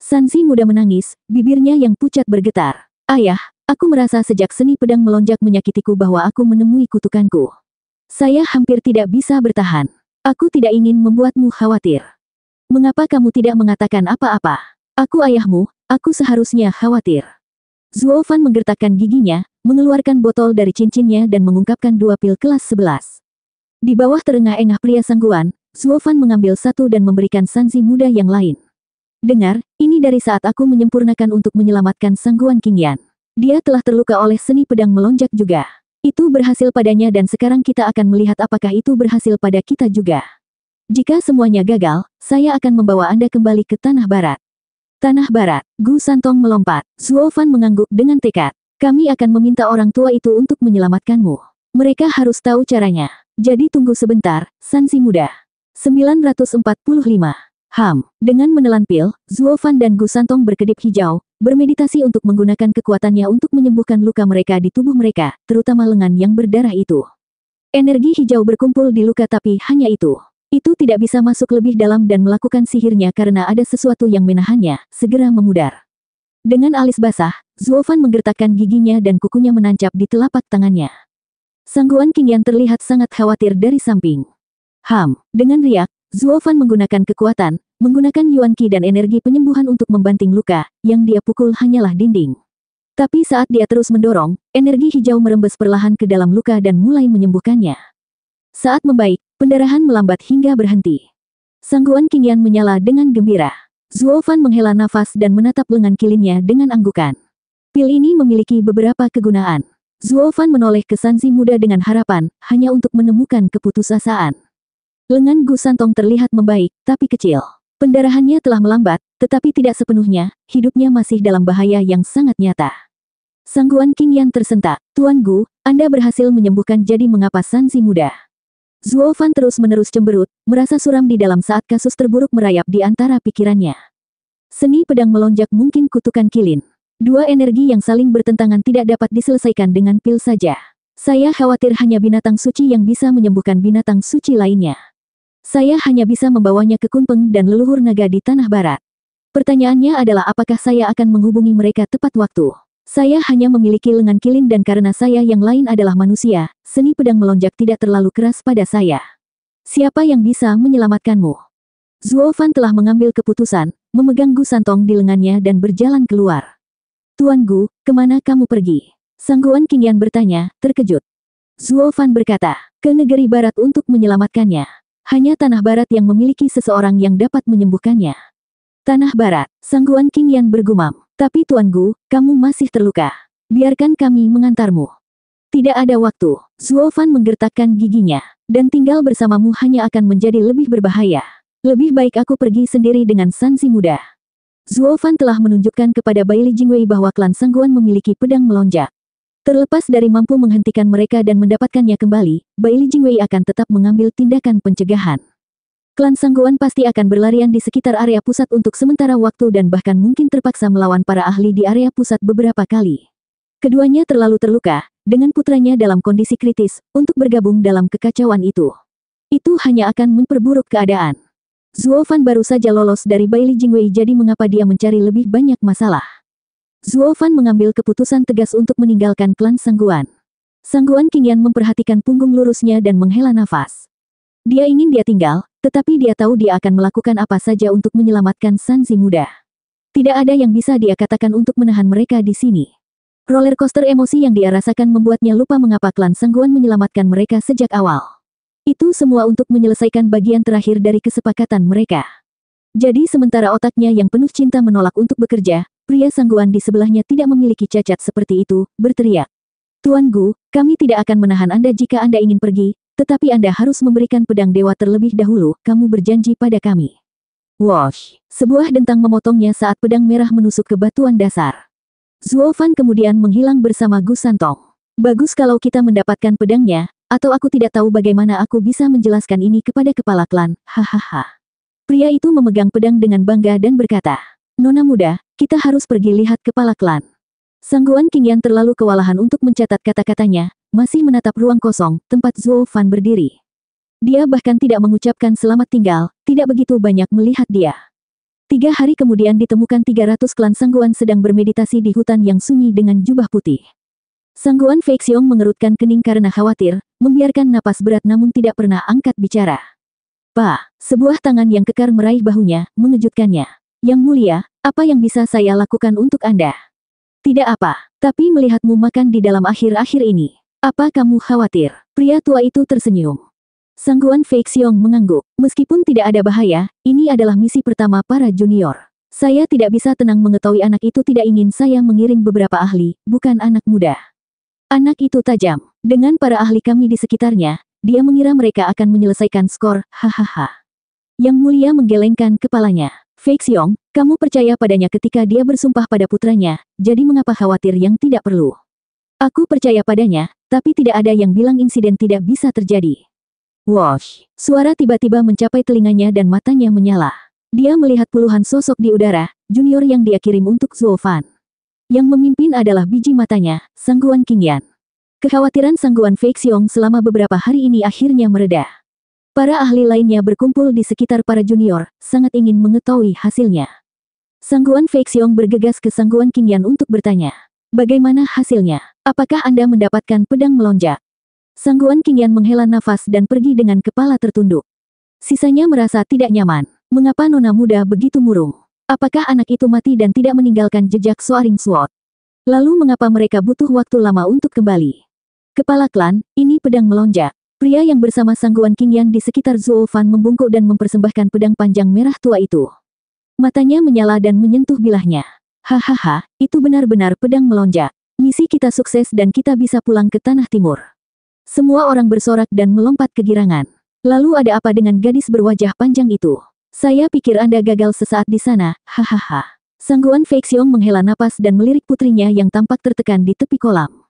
Speaker 1: Sanzi muda menangis, bibirnya yang pucat bergetar. Ayah, aku merasa sejak seni pedang melonjak menyakitiku bahwa aku menemui kutukanku. Saya hampir tidak bisa bertahan. Aku tidak ingin membuatmu khawatir. Mengapa kamu tidak mengatakan apa-apa? Aku ayahmu, aku seharusnya khawatir. Zuo Fan menggertakkan giginya, mengeluarkan botol dari cincinnya dan mengungkapkan 2 pil kelas 11. Di bawah terengah-engah pria sangguan, Zuo Fan mengambil satu dan memberikan Sanzi muda yang lain. Dengar, ini dari saat aku menyempurnakan untuk menyelamatkan sangguan Qingyan. Dia telah terluka oleh seni pedang melonjak juga. Itu berhasil padanya dan sekarang kita akan melihat apakah itu berhasil pada kita juga. Jika semuanya gagal, saya akan membawa Anda kembali ke Tanah Barat. Tanah Barat, Gu Santong melompat. Zuo Fan mengangguk dengan tekad. Kami akan meminta orang tua itu untuk menyelamatkanmu. Mereka harus tahu caranya. Jadi tunggu sebentar, Sanzi muda. 945. Dengan menelan pil, Zuo Fan dan Gu Santong berkedip hijau, bermeditasi untuk menggunakan kekuatannya untuk menyembuhkan luka mereka di tubuh mereka, terutama lengan yang berdarah itu. Energi hijau berkumpul di luka tapi hanya itu. Itu tidak bisa masuk lebih dalam dan melakukan sihirnya karena ada sesuatu yang menahannya, segera memudar. Dengan alis basah, Zuo Fan menggertakkan giginya dan kukunya menancap di telapak tangannya. Sangguan Qingyan terlihat sangat khawatir dari samping. Dengan riak, Zuo Fan menggunakan kekuatan, menggunakan Yuan Qi dan energi penyembuhan untuk membanting luka, yang dia pukul hanyalah dinding. Tapi saat dia terus mendorong, energi hijau merembes perlahan ke dalam luka dan mulai menyembuhkannya. Saat membaik, pendarahan melambat hingga berhenti. Sangguan Qingyan menyala dengan gembira. Zuo Fan menghela nafas dan menatap lengan kilinnya dengan anggukan. Pil ini memiliki beberapa kegunaan. Zuo Fan menoleh ke Sanzi muda dengan harapan, hanya untuk menemukan keputusasaan. Lengan Gu Santong terlihat membaik, tapi kecil. Pendarahannya telah melambat, tetapi tidak sepenuhnya, hidupnya masih dalam bahaya yang sangat nyata. Sangguan Qingyan tersentak. Tuan Gu, Anda berhasil menyembuhkan jadi mengapa Sanzi muda? Zuo Fan terus-menerus cemberut, merasa suram di dalam saat kasus terburuk merayap di antara pikirannya. Seni pedang melonjak mungkin kutukan kilin. Dua energi yang saling bertentangan tidak dapat diselesaikan dengan pil saja. Saya khawatir hanya binatang suci yang bisa menyembuhkan binatang suci lainnya. Saya hanya bisa membawanya ke Kunpeng dan leluhur naga di Tanah Barat. Pertanyaannya adalah apakah saya akan menghubungi mereka tepat waktu. Saya hanya memiliki lengan kilin dan karena saya yang lain adalah manusia, seni pedang melonjak tidak terlalu keras pada saya. Siapa yang bisa menyelamatkanmu? Zuo Fan telah mengambil keputusan, memegang Gu Santong di lengannya dan berjalan keluar. Tuan Gu, kemana kamu pergi? Sangguan Qingyan bertanya, terkejut. Zuo Fan berkata, ke negeri barat untuk menyelamatkannya. Hanya tanah barat yang memiliki seseorang yang dapat menyembuhkannya. Tanah barat, Sangguan Qingyan bergumam. Tapi Tuan Gu, kamu masih terluka. Biarkan kami mengantarmu. Tidak ada waktu. Zuo Fan menggertakkan giginya. Dan tinggal bersamamu hanya akan menjadi lebih berbahaya. Lebih baik aku pergi sendiri dengan Sanzi muda. Zuo Fan telah menunjukkan kepada Baili Jingwei bahwa klan Sangguan memiliki pedang melonjak. Terlepas dari mampu menghentikan mereka dan mendapatkannya kembali, Baili Jingwei akan tetap mengambil tindakan pencegahan. Klan Sangguan pasti akan berlarian di sekitar area pusat untuk sementara waktu dan bahkan mungkin terpaksa melawan para ahli di area pusat beberapa kali. Keduanya terlalu terluka, dengan putranya dalam kondisi kritis, untuk bergabung dalam kekacauan itu. Itu hanya akan memperburuk keadaan. Zuo Fan baru saja lolos dari Baili Jingwei, jadi mengapa dia mencari lebih banyak masalah? Zuo Fan mengambil keputusan tegas untuk meninggalkan klan Sangguan. Sangguan Qingyan memperhatikan punggung lurusnya dan menghela nafas. Dia ingin dia tinggal, tetapi dia tahu dia akan melakukan apa saja untuk menyelamatkan Sanzi muda. Tidak ada yang bisa dia katakan untuk menahan mereka di sini. Roller coaster emosi yang dia rasakan membuatnya lupa mengapa klan Sangguan menyelamatkan mereka sejak awal. Itu semua untuk menyelesaikan bagian terakhir dari kesepakatan mereka. Jadi sementara otaknya yang penuh cinta menolak untuk bekerja, pria Sangguan di sebelahnya tidak memiliki cacat seperti itu, berteriak. Tuan Gu, kami tidak akan menahan Anda jika Anda ingin pergi, tetapi Anda harus memberikan pedang dewa terlebih dahulu, kamu berjanji pada kami. Wosh! Sebuah dentang memotongnya saat pedang merah menusuk ke batuan dasar. Zuo Fan kemudian menghilang bersama Gu Santong. Bagus kalau kita mendapatkan pedangnya, atau aku tidak tahu bagaimana aku bisa menjelaskan ini kepada kepala klan, hahaha. Pria itu memegang pedang dengan bangga dan berkata, Nona muda, kita harus pergi lihat kepala klan. Sangguan Qingyan terlalu kewalahan untuk mencatat kata-katanya, masih menatap ruang kosong, tempat Zuo Fan berdiri. Dia bahkan tidak mengucapkan selamat tinggal, tidak begitu banyak melihat dia. 3 hari kemudian ditemukan 300 klan Sangguan sedang bermeditasi di hutan yang sunyi dengan jubah putih. Sangguan Feixiong mengerutkan kening karena khawatir, membiarkan napas berat namun tidak pernah angkat bicara. Pak, sebuah tangan yang kekar meraih bahunya, mengejutkannya. Yang mulia, apa yang bisa saya lakukan untuk Anda? Tidak apa, tapi melihatmu makan di dalam akhir-akhir ini. Apa kamu khawatir? Pria tua itu tersenyum. Sangguan Feixiong mengangguk. Meskipun tidak ada bahaya, ini adalah misi pertama para junior. Saya tidak bisa tenang mengetahui anak itu tidak ingin saya mengiring beberapa ahli, bukan anak muda. Anak itu tajam. Dengan para ahli kami di sekitarnya, dia mengira mereka akan menyelesaikan skor, hahaha. Yang mulia menggelengkan kepalanya. Feixiong, kamu percaya padanya ketika dia bersumpah pada putranya, jadi mengapa khawatir yang tidak perlu? Aku percaya padanya, tapi tidak ada yang bilang insiden tidak bisa terjadi. Wosh! Suara tiba-tiba mencapai telinganya dan matanya menyala. Dia melihat puluhan sosok di udara, junior yang dia kirim untuk Zuo Fan. Yang memimpin adalah biji matanya, Sangguan Qingyan. Kekhawatiran Sangguan Feixiong selama beberapa hari ini akhirnya mereda. Para ahli lainnya berkumpul di sekitar para junior, sangat ingin mengetahui hasilnya. Sangguan Feixiong bergegas ke Sangguan Qingyan untuk bertanya. Bagaimana hasilnya? Apakah Anda mendapatkan pedang melonjak? Sangguan Qingyan menghela nafas dan pergi dengan kepala tertunduk. Sisanya merasa tidak nyaman. Mengapa nona muda begitu murung? Apakah anak itu mati dan tidak meninggalkan jejak Soaring Sword? Lalu mengapa mereka butuh waktu lama untuk kembali? Kepala klan, ini pedang melonjak. Pria yang bersama Sangguan Qingyan di sekitar Zuo Fan membungkuk dan mempersembahkan pedang panjang merah tua itu. Matanya menyala dan menyentuh bilahnya. Hahaha, itu benar-benar pedang melonjak. Misi kita sukses dan kita bisa pulang ke Tanah Timur. Semua orang bersorak dan melompat kegirangan. Lalu ada apa dengan gadis berwajah panjang itu? Saya pikir Anda gagal sesaat di sana, hahaha. Sangguan Feixiong menghela napas dan melirik putrinya yang tampak tertekan di tepi kolam.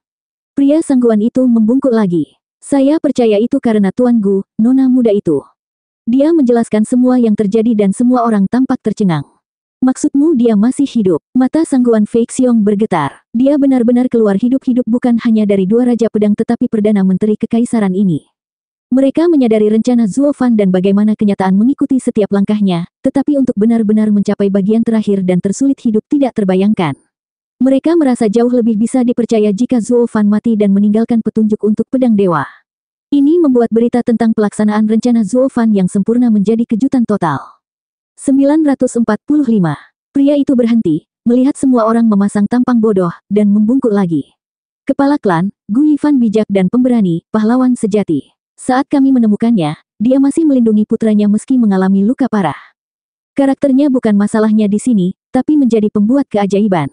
Speaker 1: Pria Sangguan itu membungkuk lagi. Saya percaya itu karena Tuan Gu, nona muda itu. Dia menjelaskan semua yang terjadi dan semua orang tampak tercengang. Maksudmu dia masih hidup? Mata Sangguan Feixiong bergetar. Dia benar-benar keluar hidup-hidup bukan hanya dari 2 Raja Pedang tetapi Perdana Menteri Kekaisaran ini. Mereka menyadari rencana Zuo Fan dan bagaimana kenyataan mengikuti setiap langkahnya, tetapi untuk benar-benar mencapai bagian terakhir dan tersulit hidup tidak terbayangkan. Mereka merasa jauh lebih bisa dipercaya jika Zuo Fan mati dan meninggalkan petunjuk untuk pedang dewa. Ini membuat berita tentang pelaksanaan rencana Zuo Fan yang sempurna menjadi kejutan total. 945. Pria itu berhenti, melihat semua orang memasang tampang bodoh, dan membungkuk lagi. Kepala klan, Gu Yifan bijak dan pemberani, pahlawan sejati. Saat kami menemukannya, dia masih melindungi putranya meski mengalami luka parah. Karakternya bukan masalahnya di sini, tapi menjadi pembuat keajaiban.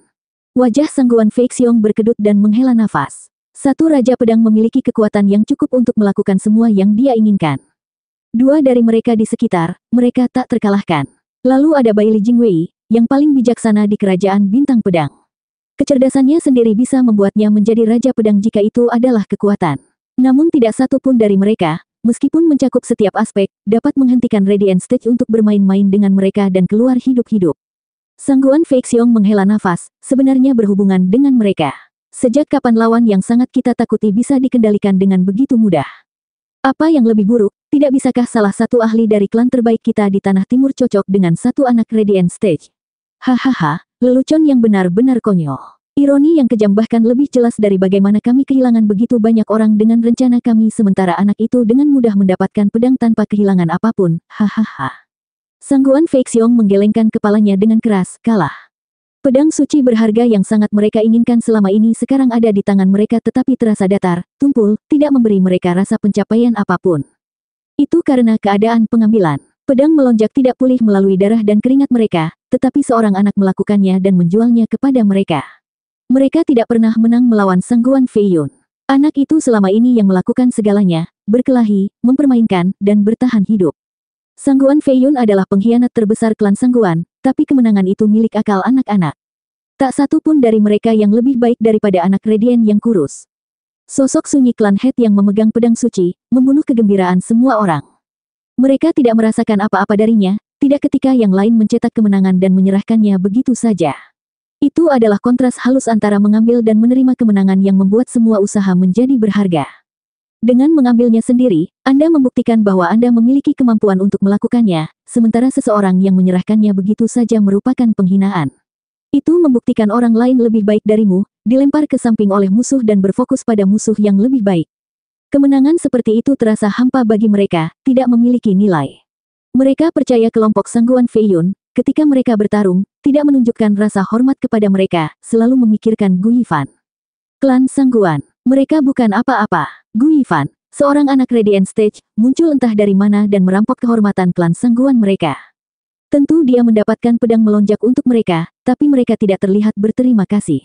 Speaker 1: Wajah Sangguan Fei Xiong berkedut dan menghela nafas. Satu Raja Pedang memiliki kekuatan yang cukup untuk melakukan semua yang dia inginkan. Dua dari mereka di sekitar, mereka tak terkalahkan. Lalu ada Bai Li Jingwei, yang paling bijaksana di kerajaan Bintang Pedang. Kecerdasannya sendiri bisa membuatnya menjadi Raja Pedang jika itu adalah kekuatan. Namun tidak satu pun dari mereka, meskipun mencakup setiap aspek, dapat menghentikan Radiant Stage untuk bermain-main dengan mereka dan keluar hidup-hidup. Sangguan Fei Xiong menghela nafas, sebenarnya berhubungan dengan mereka. Sejak kapan lawan yang sangat kita takuti bisa dikendalikan dengan begitu mudah? Apa yang lebih buruk, tidak bisakah salah satu ahli dari klan terbaik kita di Tanah Timur cocok dengan satu anak Radiant Stage? Hahaha, lelucon yang benar-benar konyol. Ironi yang kejam bahkan lebih jelas dari bagaimana kami kehilangan begitu banyak orang dengan rencana kami sementara anak itu dengan mudah mendapatkan pedang tanpa kehilangan apapun, hahaha. Sangguan Fei Xiong menggelengkan kepalanya dengan keras, kalah. Pedang suci berharga yang sangat mereka inginkan selama ini sekarang ada di tangan mereka tetapi terasa datar, tumpul, tidak memberi mereka rasa pencapaian apapun. Itu karena keadaan pengambilan. Pedang melonjak tidak pulih melalui darah dan keringat mereka, tetapi seorang anak melakukannya dan menjualnya kepada mereka. Mereka tidak pernah menang melawan Sangguan Fei Yun. Anak itu selama ini yang melakukan segalanya, berkelahi, mempermainkan, dan bertahan hidup. Sangguan Fei Yun adalah pengkhianat terbesar klan Sangguan, tapi kemenangan itu milik akal anak-anak. Tak satu pun dari mereka yang lebih baik daripada anak Radiant yang kurus. Sosok sunyi klan Het yang memegang pedang suci, membunuh kegembiraan semua orang. Mereka tidak merasakan apa-apa darinya, tidak ketika yang lain mencetak kemenangan dan menyerahkannya begitu saja. Itu adalah kontras halus antara mengambil dan menerima kemenangan yang membuat semua usaha menjadi berharga. Dengan mengambilnya sendiri, Anda membuktikan bahwa Anda memiliki kemampuan untuk melakukannya, sementara seseorang yang menyerahkannya begitu saja merupakan penghinaan. Itu membuktikan orang lain lebih baik darimu, dilempar ke samping oleh musuh dan berfokus pada musuh yang lebih baik. Kemenangan seperti itu terasa hampa bagi mereka, tidak memiliki nilai. Mereka percaya kelompok Sangguan Fei Yun, ketika mereka bertarung, tidak menunjukkan rasa hormat kepada mereka, selalu memikirkan Gu Yifan. Klan Sangguan, mereka bukan apa-apa. Gu Yifan, seorang anak Radiant Stage, muncul entah dari mana dan merampok kehormatan klan Sangguan mereka. Tentu dia mendapatkan pedang melonjak untuk mereka, tapi mereka tidak terlihat berterima kasih.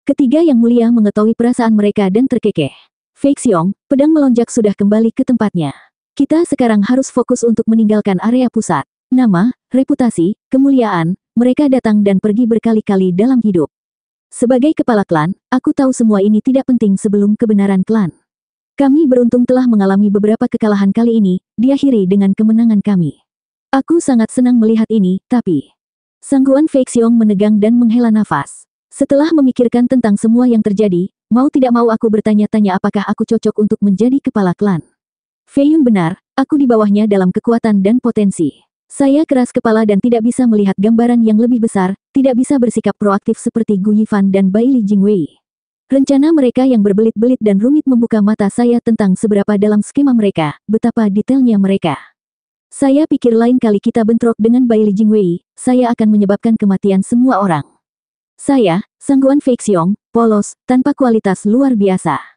Speaker 1: Ketiga Yang Mulia mengetahui perasaan mereka dan terkekeh. Fei Xiong, pedang melonjak sudah kembali ke tempatnya. Kita sekarang harus fokus untuk meninggalkan area pusat. Nama, reputasi, kemuliaan, mereka datang dan pergi berkali-kali dalam hidup. Sebagai kepala klan, aku tahu semua ini tidak penting sebelum kebenaran klan. Kami beruntung telah mengalami beberapa kekalahan kali ini, diakhiri dengan kemenangan kami. Aku sangat senang melihat ini, tapi... Sangguan Fei Xiong menegang dan menghela nafas. Setelah memikirkan tentang semua yang terjadi, mau tidak mau aku bertanya-tanya apakah aku cocok untuk menjadi kepala klan. Fei Yun benar, aku di bawahnya dalam kekuatan dan potensi. Saya keras kepala dan tidak bisa melihat gambaran yang lebih besar, tidak bisa bersikap proaktif seperti Gu Yifan dan Bai Li Jingwei. Rencana mereka yang berbelit-belit dan rumit membuka mata saya tentang seberapa dalam skema mereka, betapa detailnya mereka. Saya pikir lain kali kita bentrok dengan Bai Li Jingwei, saya akan menyebabkan kematian semua orang. Saya, Sangguan Fei Xiong, polos, tanpa kualitas luar biasa.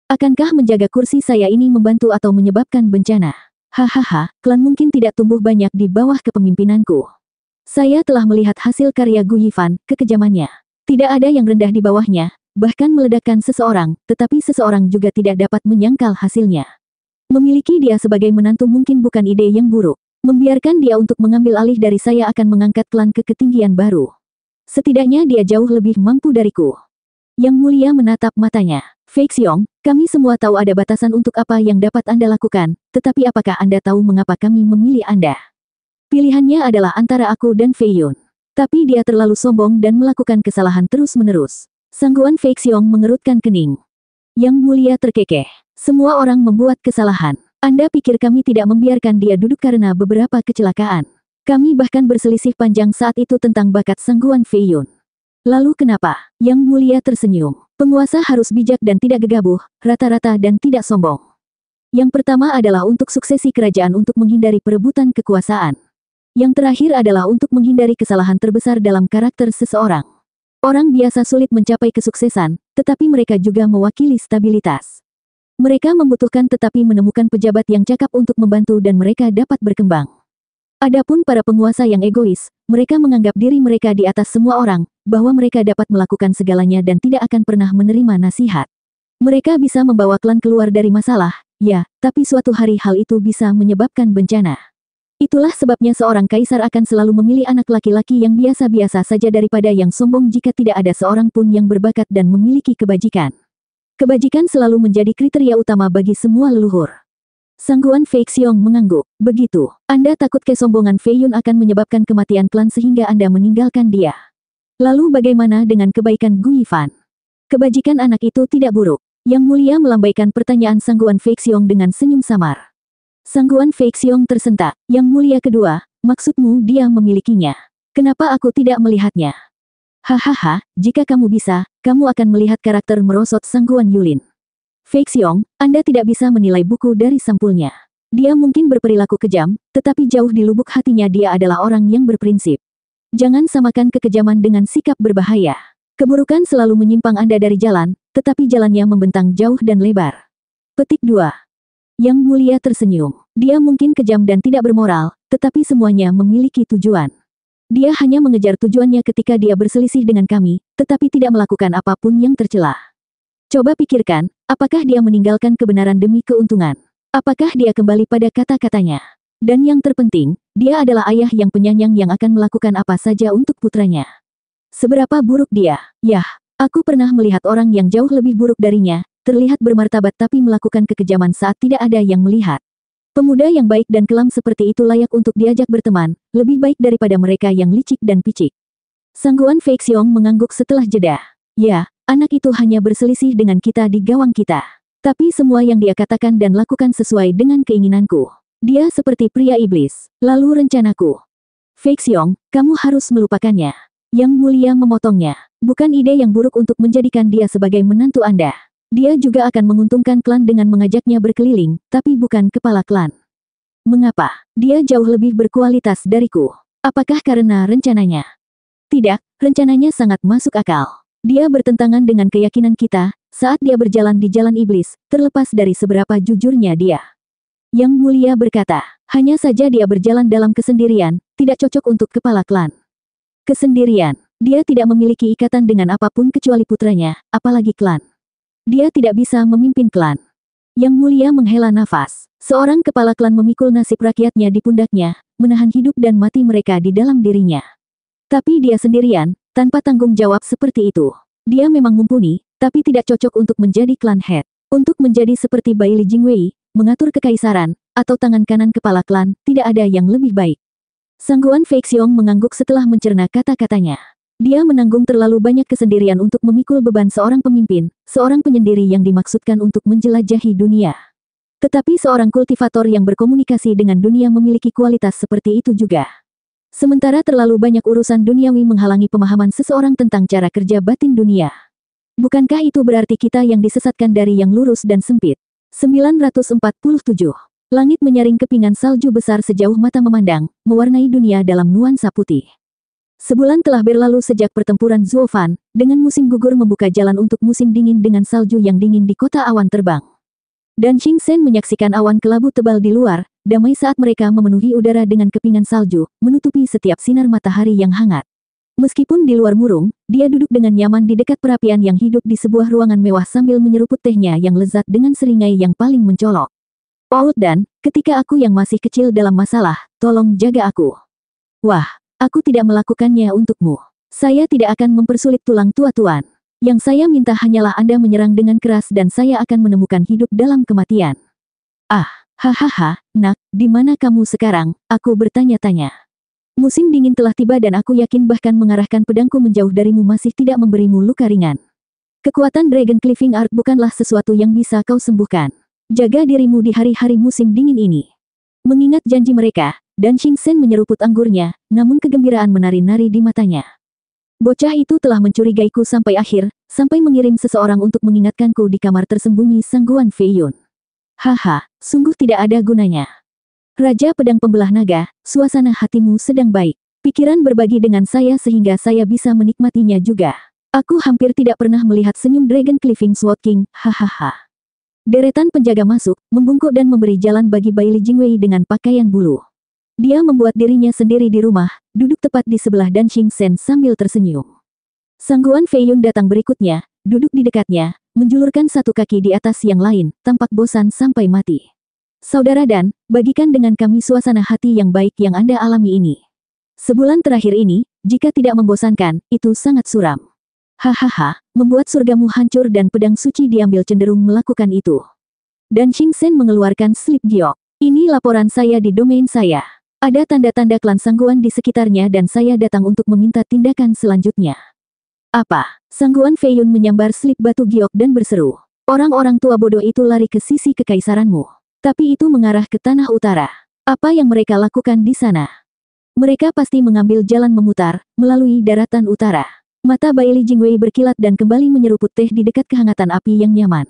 Speaker 1: Akankah menjaga kursi saya ini membantu atau menyebabkan bencana? Hahaha, klan mungkin tidak tumbuh banyak di bawah kepemimpinanku. Saya telah melihat hasil karya Gu Yifan, kekejamannya. Tidak ada yang rendah di bawahnya, bahkan meledakkan seseorang, tetapi seseorang juga tidak dapat menyangkal hasilnya. Memiliki dia sebagai menantu mungkin bukan ide yang buruk. Membiarkan dia untuk mengambil alih dari saya akan mengangkat klan ke ketinggian baru. Setidaknya dia jauh lebih mampu dariku. Yang Mulia menatap matanya. Fei Xiong, kami semua tahu ada batasan untuk apa yang dapat Anda lakukan, tetapi apakah Anda tahu mengapa kami memilih Anda? Pilihannya adalah antara aku dan Fei Yun. Tapi dia terlalu sombong dan melakukan kesalahan terus-menerus. Sangguan Fei Xiong mengerutkan kening. Yang Mulia terkekeh. Semua orang membuat kesalahan. Anda pikir kami tidak membiarkan dia duduk karena beberapa kecelakaan? Kami bahkan berselisih panjang saat itu tentang bakat Sangguan Fei Yun. Lalu kenapa? Yang Mulia tersenyum. Penguasa harus bijak dan tidak gegabah, rata-rata dan tidak sombong. Yang pertama adalah untuk suksesi kerajaan untuk menghindari perebutan kekuasaan. Yang terakhir adalah untuk menghindari kesalahan terbesar dalam karakter seseorang. Orang biasa sulit mencapai kesuksesan, tetapi mereka juga mewakili stabilitas. Mereka membutuhkan tetapi menemukan pejabat yang cakap untuk membantu dan mereka dapat berkembang. Adapun para penguasa yang egois, mereka menganggap diri mereka di atas semua orang, bahwa mereka dapat melakukan segalanya dan tidak akan pernah menerima nasihat. Mereka bisa membawa klan keluar dari masalah, ya, tapi suatu hari hal itu bisa menyebabkan bencana. Itulah sebabnya seorang kaisar akan selalu memilih anak laki-laki yang biasa-biasa saja daripada yang sombong jika tidak ada seorang pun yang berbakat dan memiliki kebajikan. Kebajikan selalu menjadi kriteria utama bagi semua leluhur. Sangguan Fei Xiong mengangguk. Begitu, Anda takut kesombongan Fei Yun akan menyebabkan kematian klan sehingga Anda meninggalkan dia. Lalu bagaimana dengan kebaikan Gu Yifan? Kebajikan anak itu tidak buruk. Yang Mulia melambaikan pertanyaan Sangguan Fei Xiong dengan senyum samar. Sangguan Fei Xiong tersentak. Yang Mulia kedua, maksudmu dia memilikinya. Kenapa aku tidak melihatnya? Hahaha, jika kamu bisa, kamu akan melihat karakter merosot Sangguan Yulin. Fei Xiong, Anda tidak bisa menilai buku dari sampulnya. Dia mungkin berperilaku kejam, tetapi jauh di lubuk hatinya dia adalah orang yang berprinsip. Jangan samakan kekejaman dengan sikap berbahaya. Keburukan selalu menyimpang Anda dari jalan, tetapi jalannya membentang jauh dan lebar. Petik 2. Yang Mulia tersenyum. Dia mungkin kejam dan tidak bermoral, tetapi semuanya memiliki tujuan. Dia hanya mengejar tujuannya ketika dia berselisih dengan kami, tetapi tidak melakukan apapun yang tercela. Coba pikirkan, apakah dia meninggalkan kebenaran demi keuntungan? Apakah dia kembali pada kata-katanya? Dan yang terpenting, dia adalah ayah yang penyayang yang akan melakukan apa saja untuk putranya. Seberapa buruk dia? Yah, aku pernah melihat orang yang jauh lebih buruk darinya, terlihat bermartabat tapi melakukan kekejaman saat tidak ada yang melihat. Pemuda yang baik dan kelam seperti itu layak untuk diajak berteman, lebih baik daripada mereka yang licik dan picik. Sangguan Fei Xiong mengangguk setelah jeda. Ya, anak itu hanya berselisih dengan kita di gawang kita. Tapi semua yang dia katakan dan lakukan sesuai dengan keinginanku. Dia seperti pria iblis. Lalu rencanaku. Fei Xiong, kamu harus melupakannya. Yang Mulia memotongnya. Bukan ide yang buruk untuk menjadikan dia sebagai menantu Anda. Dia juga akan menguntungkan klan dengan mengajaknya berkeliling, tapi bukan kepala klan. Mengapa? Dia jauh lebih berkualitas dariku. Apakah karena rencananya? Tidak, rencananya sangat masuk akal. Dia bertentangan dengan keyakinan kita, saat dia berjalan di jalan iblis, terlepas dari seberapa jujurnya dia. Yang Mulia berkata, hanya saja dia berjalan dalam kesendirian, tidak cocok untuk kepala klan. Kesendirian. Dia tidak memiliki ikatan dengan apapun kecuali putranya, apalagi klan. Dia tidak bisa memimpin klan. Yang Mulia menghela nafas. Seorang kepala klan memikul nasib rakyatnya di pundaknya, menahan hidup dan mati mereka di dalam dirinya. Tapi dia sendirian, tanpa tanggung jawab seperti itu. Dia memang mumpuni, tapi tidak cocok untuk menjadi klan head. Untuk menjadi seperti Bai Li Jingwei, mengatur kekaisaran, atau tangan kanan kepala klan, tidak ada yang lebih baik. Sangguan Fei Xiong mengangguk setelah mencerna kata-katanya. Dia menanggung terlalu banyak kesendirian untuk memikul beban seorang pemimpin, seorang penyendiri yang dimaksudkan untuk menjelajahi dunia. Tetapi seorang kultivator yang berkomunikasi dengan dunia memiliki kualitas seperti itu juga. Sementara terlalu banyak urusan duniawi menghalangi pemahaman seseorang tentang cara kerja batin dunia. Bukankah itu berarti kita yang disesatkan dari yang lurus dan sempit? 947. Langit menyaring kepingan salju besar sejauh mata memandang, mewarnai dunia dalam nuansa putih. Sebulan telah berlalu sejak pertempuran Zuofan, dengan musim gugur membuka jalan untuk musim dingin dengan salju yang dingin di kota awan terbang. Dan Xing Sen menyaksikan awan kelabu tebal di luar, damai saat mereka memenuhi udara dengan kepingan salju, menutupi setiap sinar matahari yang hangat. Meskipun di luar murung, dia duduk dengan nyaman di dekat perapian yang hidup di sebuah ruangan mewah sambil menyeruput tehnya yang lezat dengan seringai yang paling mencolok. Oh dan, ketika aku yang masih kecil dalam masalah, tolong jaga aku. Wah. Aku tidak melakukannya untukmu. Saya tidak akan mempersulit tulang tua tuan. Yang saya minta hanyalah Anda menyerang dengan keras dan saya akan menemukan hidup dalam kematian. Ah, hahaha, nak, di mana kamu sekarang? Aku bertanya-tanya. Musim dingin telah tiba dan aku yakin bahkan mengarahkan pedangku menjauh darimu masih tidak memberimu luka ringan. Kekuatan Dragon Cliffing Art bukanlah sesuatu yang bisa kau sembuhkan. Jaga dirimu di hari-hari musim dingin ini. Mengingat janji mereka, dan Xing Sen menyeruput anggurnya, namun kegembiraan menari-nari di matanya. Bocah itu telah mencurigaiku sampai akhir, sampai mengirim seseorang untuk mengingatkanku di kamar tersembunyi Sangguan Fei Yun. Haha, sungguh tidak ada gunanya. Raja Pedang Pembelah Naga, suasana hatimu sedang baik. Pikiran berbagi dengan saya sehingga saya bisa menikmatinya juga. Aku hampir tidak pernah melihat senyum Dragon Cliffing Sword King, hahaha. Deretan penjaga masuk, membungkuk dan memberi jalan bagi Bailey Jingwei dengan pakaian bulu. Dia membuat dirinya sendiri di rumah, duduk tepat di sebelah Dan Xingchen sambil tersenyum. Sangguan Fei Yun datang berikutnya, duduk di dekatnya, menjulurkan satu kaki di atas yang lain, tampak bosan sampai mati. Saudara Dan, bagikan dengan kami suasana hati yang baik yang Anda alami ini. Sebulan terakhir ini, jika tidak membosankan, itu sangat suram. Hahaha, membuat surgamu hancur dan pedang suci diambil cenderung melakukan itu. Dan Xingchen mengeluarkan slip giok. Ini laporan saya di domain saya. Ada tanda-tanda klan Sangguan di sekitarnya dan saya datang untuk meminta tindakan selanjutnya. Apa? Sangguan Fei Yun menyambar slip batu giok dan berseru. Orang-orang tua bodoh itu lari ke sisi kekaisaranmu. Tapi itu mengarah ke tanah utara. Apa yang mereka lakukan di sana? Mereka pasti mengambil jalan memutar, melalui daratan utara. Mata Bailey Jingwei berkilat dan kembali menyeruput teh di dekat kehangatan api yang nyaman.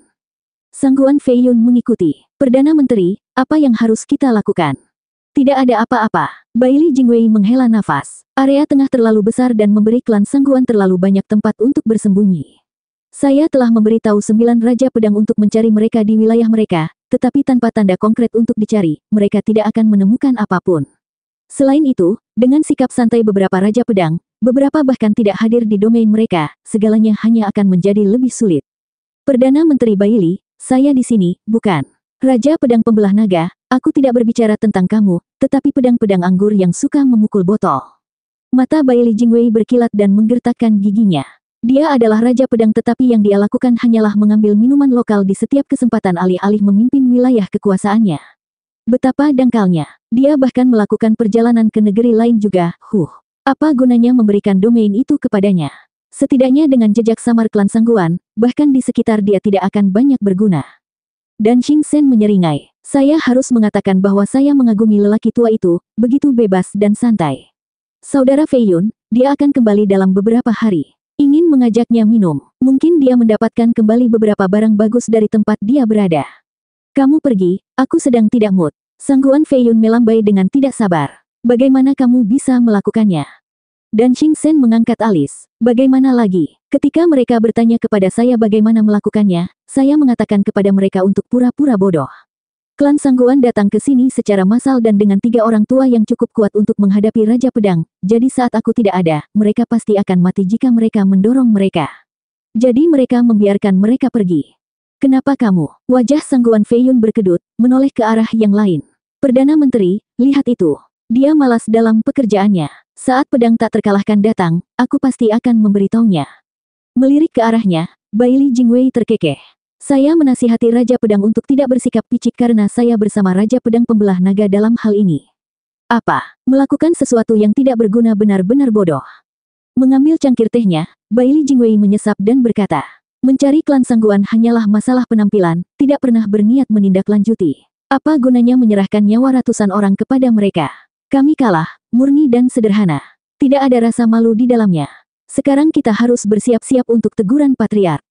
Speaker 1: Sangguan Fei Yun mengikuti. Perdana Menteri, apa yang harus kita lakukan? Tidak ada apa-apa. Bailey Jingwei menghela nafas. Area tengah terlalu besar dan memberi klan Sangguan terlalu banyak tempat untuk bersembunyi. Saya telah memberitahu 9 Raja Pedang untuk mencari mereka di wilayah mereka, tetapi tanpa tanda konkret untuk dicari, mereka tidak akan menemukan apapun. Selain itu, dengan sikap santai beberapa Raja Pedang, beberapa bahkan tidak hadir di domain mereka, segalanya hanya akan menjadi lebih sulit. Perdana Menteri Bailey, saya di sini, bukan Raja Pedang Pembelah Naga, aku tidak berbicara tentang kamu, tetapi pedang-pedang anggur yang suka memukul botol. Mata Bailey Jingwei berkilat dan menggertakkan giginya. Dia adalah Raja Pedang tetapi yang dia lakukan hanyalah mengambil minuman lokal di setiap kesempatan alih-alih memimpin wilayah kekuasaannya. Betapa dangkalnya. Dia bahkan melakukan perjalanan ke negeri lain juga, Apa gunanya memberikan domain itu kepadanya? Setidaknya dengan jejak samar klan Sangguan, bahkan di sekitar dia tidak akan banyak berguna. Dan Xingchen menyeringai. Saya harus mengatakan bahwa saya mengagumi lelaki tua itu, begitu bebas dan santai. Saudara Fei Yun, dia akan kembali dalam beberapa hari. Ingin mengajaknya minum. Mungkin dia mendapatkan kembali beberapa barang bagus dari tempat dia berada. Kamu pergi, aku sedang tidak mood. Sangguan Fei Yun melambai dengan tidak sabar. Bagaimana kamu bisa melakukannya? Dan Xingchen mengangkat alis. Bagaimana lagi? Ketika mereka bertanya kepada saya bagaimana melakukannya, saya mengatakan kepada mereka untuk pura-pura bodoh. Klan Sangguan datang ke sini secara massal dan dengan 3 orang tua yang cukup kuat untuk menghadapi Raja Pedang. Jadi saat aku tidak ada, mereka pasti akan mati jika mereka mendorong mereka. Jadi mereka membiarkan mereka pergi. Kenapa kamu? Wajah Sangguan Fei Yun berkedut, menoleh ke arah yang lain. Perdana Menteri, lihat itu. Dia malas dalam pekerjaannya. Saat pedang tak terkalahkan datang, aku pasti akan memberitahunya. Melirik ke arahnya, Bailey Jingwei terkekeh. Saya menasihati Raja Pedang untuk tidak bersikap picik karena saya bersama Raja Pedang Pembelah Naga dalam hal ini. Apa? Melakukan sesuatu yang tidak berguna benar-benar bodoh. Mengambil cangkir tehnya, Bailey Jingwei menyesap dan berkata, mencari klan Sangguan hanyalah masalah penampilan, tidak pernah berniat menindaklanjuti. Apa gunanya menyerahkan nyawa ratusan orang kepada mereka? Kami kalah, murni dan sederhana. Tidak ada rasa malu di dalamnya. Sekarang kita harus bersiap-siap untuk teguran Patriark.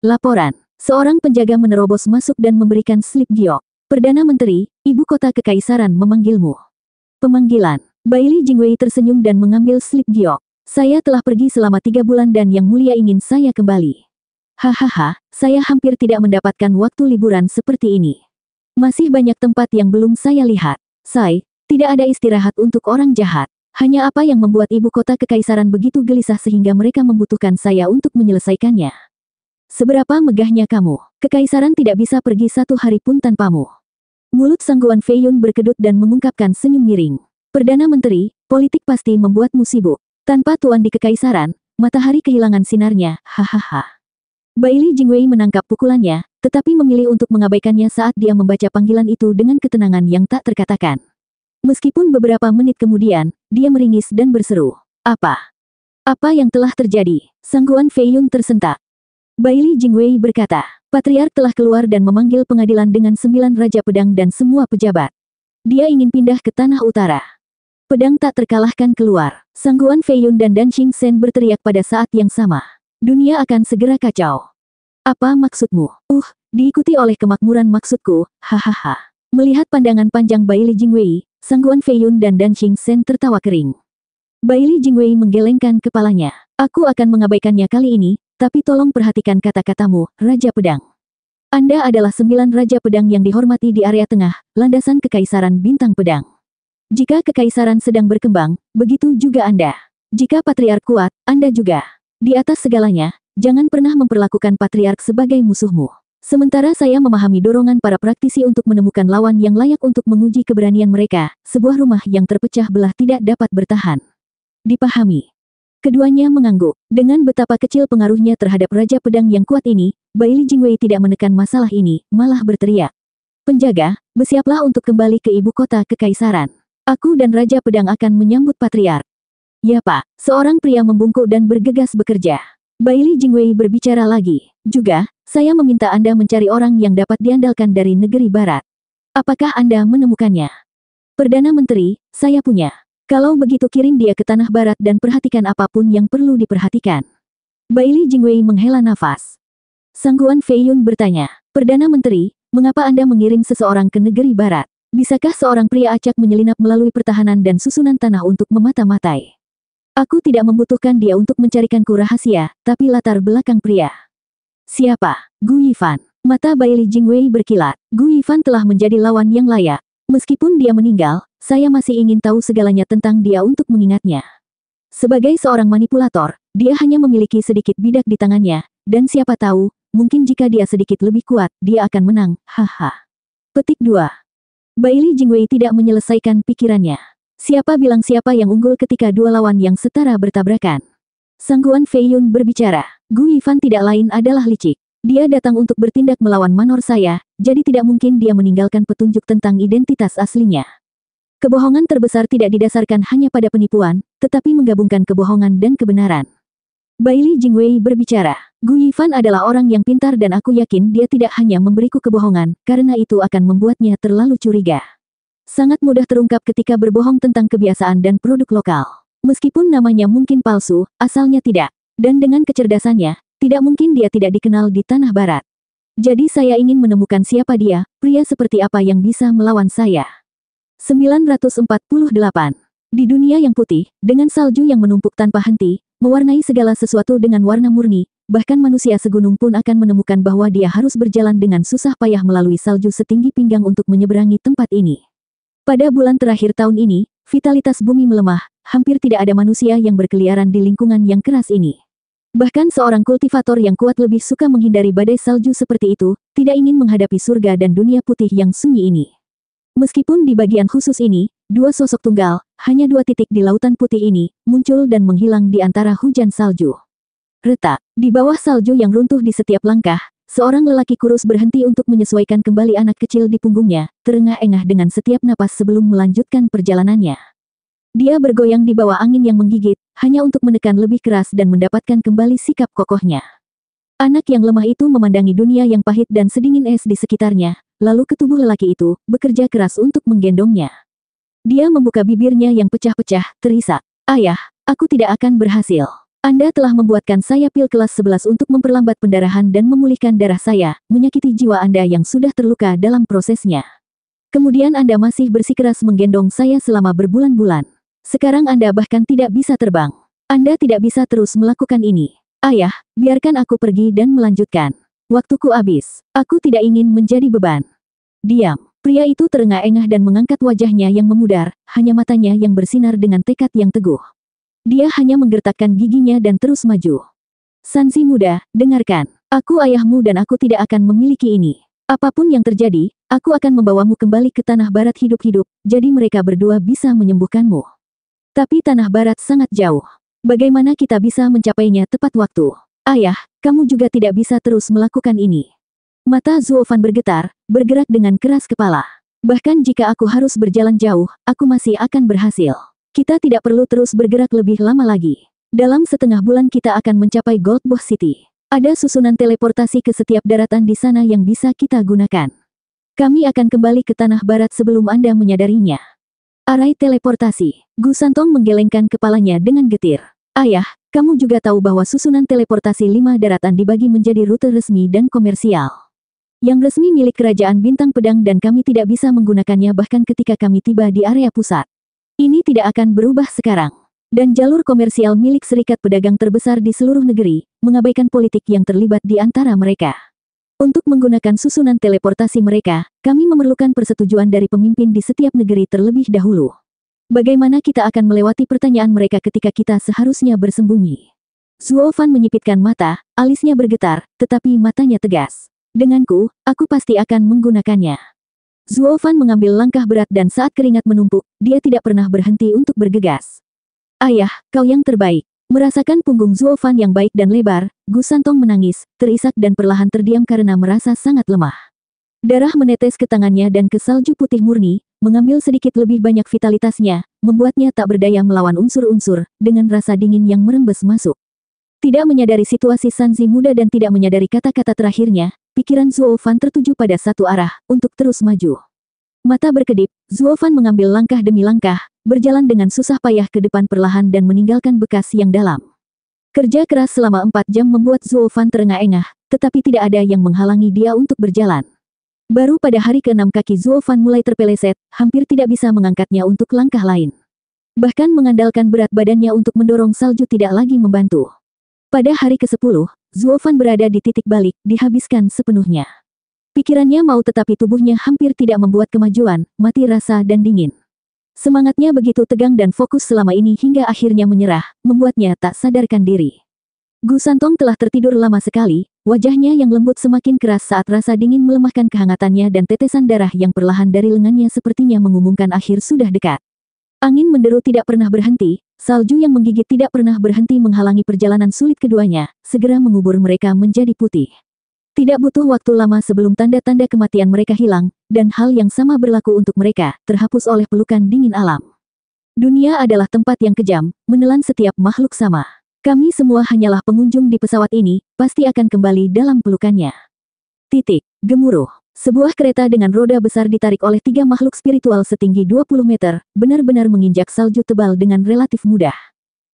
Speaker 1: Laporan. Seorang penjaga menerobos masuk dan memberikan slip giok. Perdana Menteri, Ibu Kota Kekaisaran memanggilmu. Pemanggilan. Bailey Jingwei tersenyum dan mengambil slip giok. Saya telah pergi selama 3 bulan dan Yang Mulia ingin saya kembali. Hahaha, saya hampir tidak mendapatkan waktu liburan seperti ini. Masih banyak tempat yang belum saya lihat. Tidak ada istirahat untuk orang jahat. Hanya apa yang membuat Ibu Kota Kekaisaran begitu gelisah sehingga mereka membutuhkan saya untuk menyelesaikannya. Seberapa megahnya kamu? Kekaisaran tidak bisa pergi 1 hari pun tanpamu. Mulut Sangguan Fei Yun berkedut dan mengungkapkan senyum miring. Perdana Menteri, politik pasti membuatmu sibuk. Tanpa tuan di Kekaisaran, matahari kehilangan sinarnya, hahaha. Bailey Jingwei menangkap pukulannya, tetapi memilih untuk mengabaikannya saat dia membaca panggilan itu dengan ketenangan yang tak terkatakan. Meskipun beberapa menit kemudian, dia meringis dan berseru. Apa? Apa yang telah terjadi? Sangguan Fei Yun tersentak. Bailey Jingwei berkata, Patriark telah keluar dan memanggil pengadilan dengan 9 Raja Pedang dan semua pejabat. Dia ingin pindah ke Tanah Utara. Pedang tak terkalahkan keluar. Sangguan Fei Yun dan Dan Xingchen berteriak pada saat yang sama. Dunia akan segera kacau. Apa maksudmu? Diikuti oleh kemakmuran maksudku, hahaha. Melihat pandangan panjang Bailey Jingwei, Sangguan Fei Yun dan Dan Xingchen tertawa kering. Bailey Jingwei menggelengkan kepalanya. Aku akan mengabaikannya kali ini, tapi tolong perhatikan kata-katamu, Raja Pedang. Anda adalah 9 Raja Pedang yang dihormati di area tengah, landasan Kekaisaran Bintang Pedang. Jika Kekaisaran sedang berkembang, begitu juga Anda. Jika Patriark kuat, Anda juga. Di atas segalanya, jangan pernah memperlakukan Patriark sebagai musuhmu. Sementara saya memahami dorongan para praktisi untuk menemukan lawan yang layak untuk menguji keberanian mereka, sebuah rumah yang terpecah belah tidak dapat bertahan. Dipahami. Keduanya mengangguk. Dengan betapa kecil pengaruhnya terhadap Raja Pedang yang kuat ini, Bailey Jingwei tidak menekan masalah ini, malah berteriak. Penjaga, bersiaplah untuk kembali ke ibu kota Kekaisaran. Aku dan Raja Pedang akan menyambut Patriark. Ya Pak, seorang pria membungkuk dan bergegas bekerja. Bailey Jingwei berbicara lagi. Juga, saya meminta Anda mencari orang yang dapat diandalkan dari negeri barat. Apakah Anda menemukannya? Perdana Menteri, saya punya. Kalau begitu kirim dia ke tanah barat dan perhatikan apapun yang perlu diperhatikan. Bailey Jingwei menghela nafas. Sang Guan Feiyun bertanya, Perdana Menteri, mengapa Anda mengirim seseorang ke negeri barat? Bisakah seorang pria acak menyelinap melalui pertahanan dan susunan tanah untuk memata-matai? Aku tidak membutuhkan dia untuk mencarikanku rahasia, tapi latar belakang pria. Siapa? Gu Yifan. Mata Bailey Jingwei berkilat. Gu Yifan telah menjadi lawan yang layak. Meskipun dia meninggal, saya masih ingin tahu segalanya tentang dia untuk mengingatnya. Sebagai seorang manipulator, dia hanya memiliki sedikit bidak di tangannya, dan siapa tahu, mungkin jika dia sedikit lebih kuat, dia akan menang, haha. Petik 2. Bailey Jingwei tidak menyelesaikan pikirannya. Siapa bilang siapa yang unggul ketika dua lawan yang setara bertabrakan? Sang Guan Feiyun berbicara, Gu Yifan tidak lain adalah licik. Dia datang untuk bertindak melawan manor saya, jadi tidak mungkin dia meninggalkan petunjuk tentang identitas aslinya. Kebohongan terbesar tidak didasarkan hanya pada penipuan, tetapi menggabungkan kebohongan dan kebenaran. Bailey Jingwei berbicara, Gu Yifan adalah orang yang pintar dan aku yakin dia tidak hanya memberiku kebohongan, karena itu akan membuatnya terlalu curiga. Sangat mudah terungkap ketika berbohong tentang kebiasaan dan produk lokal. Meskipun namanya mungkin palsu, asalnya tidak. Dan dengan kecerdasannya, tidak mungkin dia tidak dikenal di tanah barat. Jadi saya ingin menemukan siapa dia, pria seperti apa yang bisa melawan saya. 948. Di dunia yang putih, dengan salju yang menumpuk tanpa henti, mewarnai segala sesuatu dengan warna murni, bahkan manusia segunung pun akan menemukan bahwa dia harus berjalan dengan susah payah melalui salju setinggi pinggang untuk menyeberangi tempat ini. Pada bulan terakhir tahun ini, vitalitas bumi melemah, hampir tidak ada manusia yang berkeliaran di lingkungan yang keras ini. Bahkan seorang kultivator yang kuat lebih suka menghindari badai salju seperti itu, tidak ingin menghadapi surga dan dunia putih yang sunyi ini. Meskipun di bagian khusus ini, dua sosok tunggal, hanya dua titik di lautan putih ini, muncul dan menghilang di antara hujan salju. Retak, di bawah salju yang runtuh di setiap langkah, seorang lelaki kurus berhenti untuk menyesuaikan kembali anak kecil di punggungnya, terengah-engah dengan setiap napas sebelum melanjutkan perjalanannya. Dia bergoyang di bawah angin yang menggigit, hanya untuk menekan lebih keras dan mendapatkan kembali sikap kokohnya. Anak yang lemah itu memandangi dunia yang pahit dan sedingin es di sekitarnya, lalu ketubuh lelaki itu bekerja keras untuk menggendongnya. Dia membuka bibirnya yang pecah-pecah, terisak. Ayah, aku tidak akan berhasil. Anda telah membuatkan saya pil kelas 11 untuk memperlambat pendarahan dan memulihkan darah saya, menyakiti jiwa Anda yang sudah terluka dalam prosesnya. Kemudian Anda masih bersikeras menggendong saya selama berbulan-bulan. Sekarang Anda bahkan tidak bisa terbang. Anda tidak bisa terus melakukan ini. Ayah, biarkan aku pergi dan melanjutkan. Waktuku habis. Aku tidak ingin menjadi beban. Diam. Pria itu terengah-engah dan mengangkat wajahnya yang memudar, hanya matanya yang bersinar dengan tekad yang teguh. Dia hanya menggertakkan giginya dan terus maju. Sanzi muda, dengarkan. Aku ayahmu dan aku tidak akan memiliki ini. Apapun yang terjadi, aku akan membawamu kembali ke tanah barat hidup-hidup, jadi mereka berdua bisa menyembuhkanmu. Tapi tanah barat sangat jauh. Bagaimana kita bisa mencapainya tepat waktu? Ayah, kamu juga tidak bisa terus melakukan ini. Mata Zuofan bergetar, bergerak dengan keras kepala. Bahkan jika aku harus berjalan jauh, aku masih akan berhasil. Kita tidak perlu terus bergerak lebih lama lagi. Dalam setengah bulan kita akan mencapai Gold Boss City. Ada susunan teleportasi ke setiap daratan di sana yang bisa kita gunakan. Kami akan kembali ke tanah barat sebelum Anda menyadarinya. Arai teleportasi. Gu Santong menggelengkan kepalanya dengan getir. Ayah, kamu juga tahu bahwa susunan teleportasi 5 daratan dibagi menjadi rute resmi dan komersial. Yang resmi milik Kerajaan Bintang Pedang dan kami tidak bisa menggunakannya bahkan ketika kami tiba di area pusat. Ini tidak akan berubah sekarang. dan jalur komersial milik serikat pedagang terbesar di seluruh negeri, mengabaikan politik yang terlibat di antara mereka. Untuk menggunakan susunan teleportasi mereka, kami memerlukan persetujuan dari pemimpin di setiap negeri terlebih dahulu. Bagaimana kita akan melewati pertanyaan mereka ketika kita seharusnya bersembunyi? Zuo Fan menyipitkan mata, alisnya bergetar, tetapi matanya tegas. Denganku, aku pasti akan menggunakannya. Zuo Fan mengambil langkah berat dan saat keringat menumpuk, dia tidak pernah berhenti untuk bergegas. Ayah, kau yang terbaik. Merasakan punggung Zuo Fan yang baik dan lebar, Gu Santong menangis, terisak dan perlahan terdiam karena merasa sangat lemah. Darah menetes ke tangannya dan ke salju putih murni, mengambil sedikit lebih banyak vitalitasnya, membuatnya tak berdaya melawan unsur-unsur, dengan rasa dingin yang merembes masuk. Tidak menyadari situasi Sanzi muda dan tidak menyadari kata-kata terakhirnya, pikiran Zuo Fan tertuju pada satu arah, untuk terus maju. Mata berkedip, Zuo Fan mengambil langkah demi langkah, berjalan dengan susah payah ke depan perlahan dan meninggalkan bekas yang dalam. Kerja keras selama 4 jam membuat Zuo Fan terengah-engah, tetapi tidak ada yang menghalangi dia untuk berjalan. Baru pada hari ke-6 kaki Zuo Fan mulai terpeleset, hampir tidak bisa mengangkatnya untuk langkah lain. Bahkan mengandalkan berat badannya untuk mendorong salju tidak lagi membantu. Pada hari ke-10, Zuo Fan berada di titik balik, dihabiskan sepenuhnya. Pikirannya mau tetapi tubuhnya hampir tidak membuat kemajuan, mati rasa dan dingin. Semangatnya begitu tegang dan fokus selama ini hingga akhirnya menyerah, membuatnya tak sadarkan diri. Gu Santong telah tertidur lama sekali, wajahnya yang lembut semakin keras saat rasa dingin melemahkan kehangatannya dan tetesan darah yang perlahan dari lengannya sepertinya mengumumkan akhir sudah dekat. Angin menderu tidak pernah berhenti, salju yang menggigit tidak pernah berhenti menghalangi perjalanan sulit keduanya, segera mengubur mereka menjadi putih. Tidak butuh waktu lama sebelum tanda-tanda kematian mereka hilang, dan hal yang sama berlaku untuk mereka, terhapus oleh pelukan dingin alam. Dunia adalah tempat yang kejam, menelan setiap makhluk sama. Kami semua hanyalah pengunjung di pesawat ini, pasti akan kembali dalam pelukannya. Titik. Gemuruh. Sebuah kereta dengan roda besar ditarik oleh 3 makhluk spiritual setinggi 20 meter, benar-benar menginjak salju tebal dengan relatif mudah.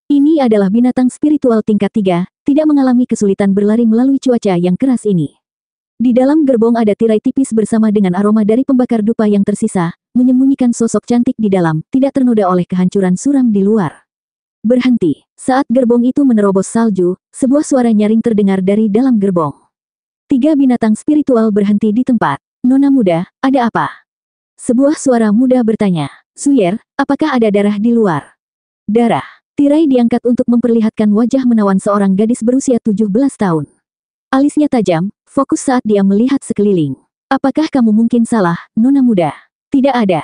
Speaker 1: Ini adalah binatang spiritual tingkat 3, tidak mengalami kesulitan berlari melalui cuaca yang keras ini. Di dalam gerbong ada tirai tipis bersama dengan aroma dari pembakar dupa yang tersisa, menyembunyikan sosok cantik di dalam, tidak ternoda oleh kehancuran suram di luar. Berhenti. Saat gerbong itu menerobos salju, sebuah suara nyaring terdengar dari dalam gerbong. 3 binatang spiritual berhenti di tempat. Nona muda, ada apa? Sebuah suara muda bertanya. Zuyer, apakah ada darah di luar? Darah. Tirai diangkat untuk memperlihatkan wajah menawan seorang gadis berusia 17 tahun. Alisnya tajam, fokus saat dia melihat sekeliling. Apakah kamu mungkin salah, Nona muda? Tidak ada.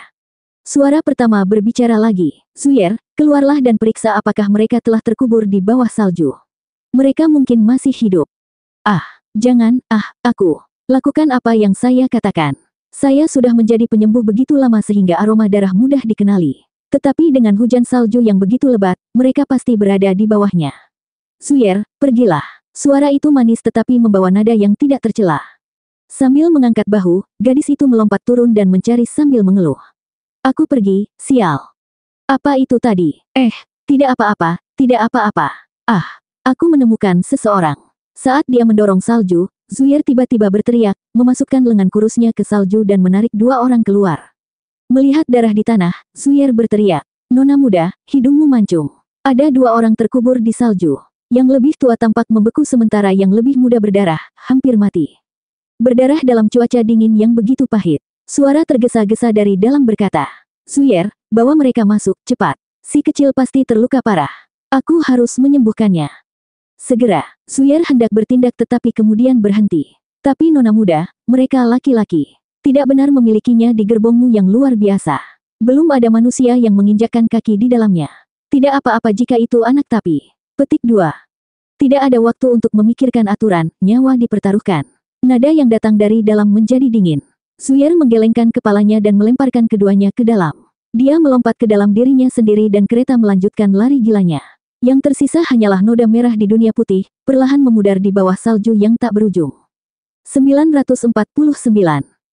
Speaker 1: Suara pertama berbicara lagi. Zuyer, keluarlah dan periksa apakah mereka telah terkubur di bawah salju. Mereka mungkin masih hidup. Jangan, aku. Lakukan apa yang saya katakan. Saya sudah menjadi penyembuh begitu lama sehingga aroma darah mudah dikenali. Tetapi dengan hujan salju yang begitu lebat, mereka pasti berada di bawahnya. Zuyer, pergilah. Suara itu manis tetapi membawa nada yang tidak tercela. Sambil mengangkat bahu, gadis itu melompat turun dan mencari sambil mengeluh. Aku pergi, sial. Apa itu tadi? Tidak apa-apa, tidak apa-apa. Aku menemukan seseorang. Saat dia mendorong salju, Zuyer tiba-tiba berteriak, memasukkan lengan kurusnya ke salju dan menarik 2 orang keluar. Melihat darah di tanah, Zuyer berteriak, Nona muda, hidungmu mancung. Ada 2 orang terkubur di salju. Yang lebih tua tampak membeku sementara yang lebih muda berdarah, hampir mati. Berdarah dalam cuaca dingin yang begitu pahit. Suara tergesa-gesa dari dalam berkata, Zuyer, bawa mereka masuk, cepat. Si kecil pasti terluka parah. Aku harus menyembuhkannya. Segera, Zuyer hendak bertindak tetapi kemudian berhenti. Tapi Nona muda, mereka laki-laki. Tidak benar memilikinya di gerbongmu yang luar biasa. Belum ada manusia yang menginjakkan kaki di dalamnya. Tidak apa-apa jika itu anak tapi. Petik 2. Tidak ada waktu untuk memikirkan aturan, nyawa dipertaruhkan. Nada yang datang dari dalam menjadi dingin. Zuyer menggelengkan kepalanya dan melemparkan keduanya ke dalam. Dia melompat ke dalam dirinya sendiri dan kereta melanjutkan lari gilanya. Yang tersisa hanyalah noda merah di dunia putih, perlahan memudar di bawah salju yang tak berujung. 949.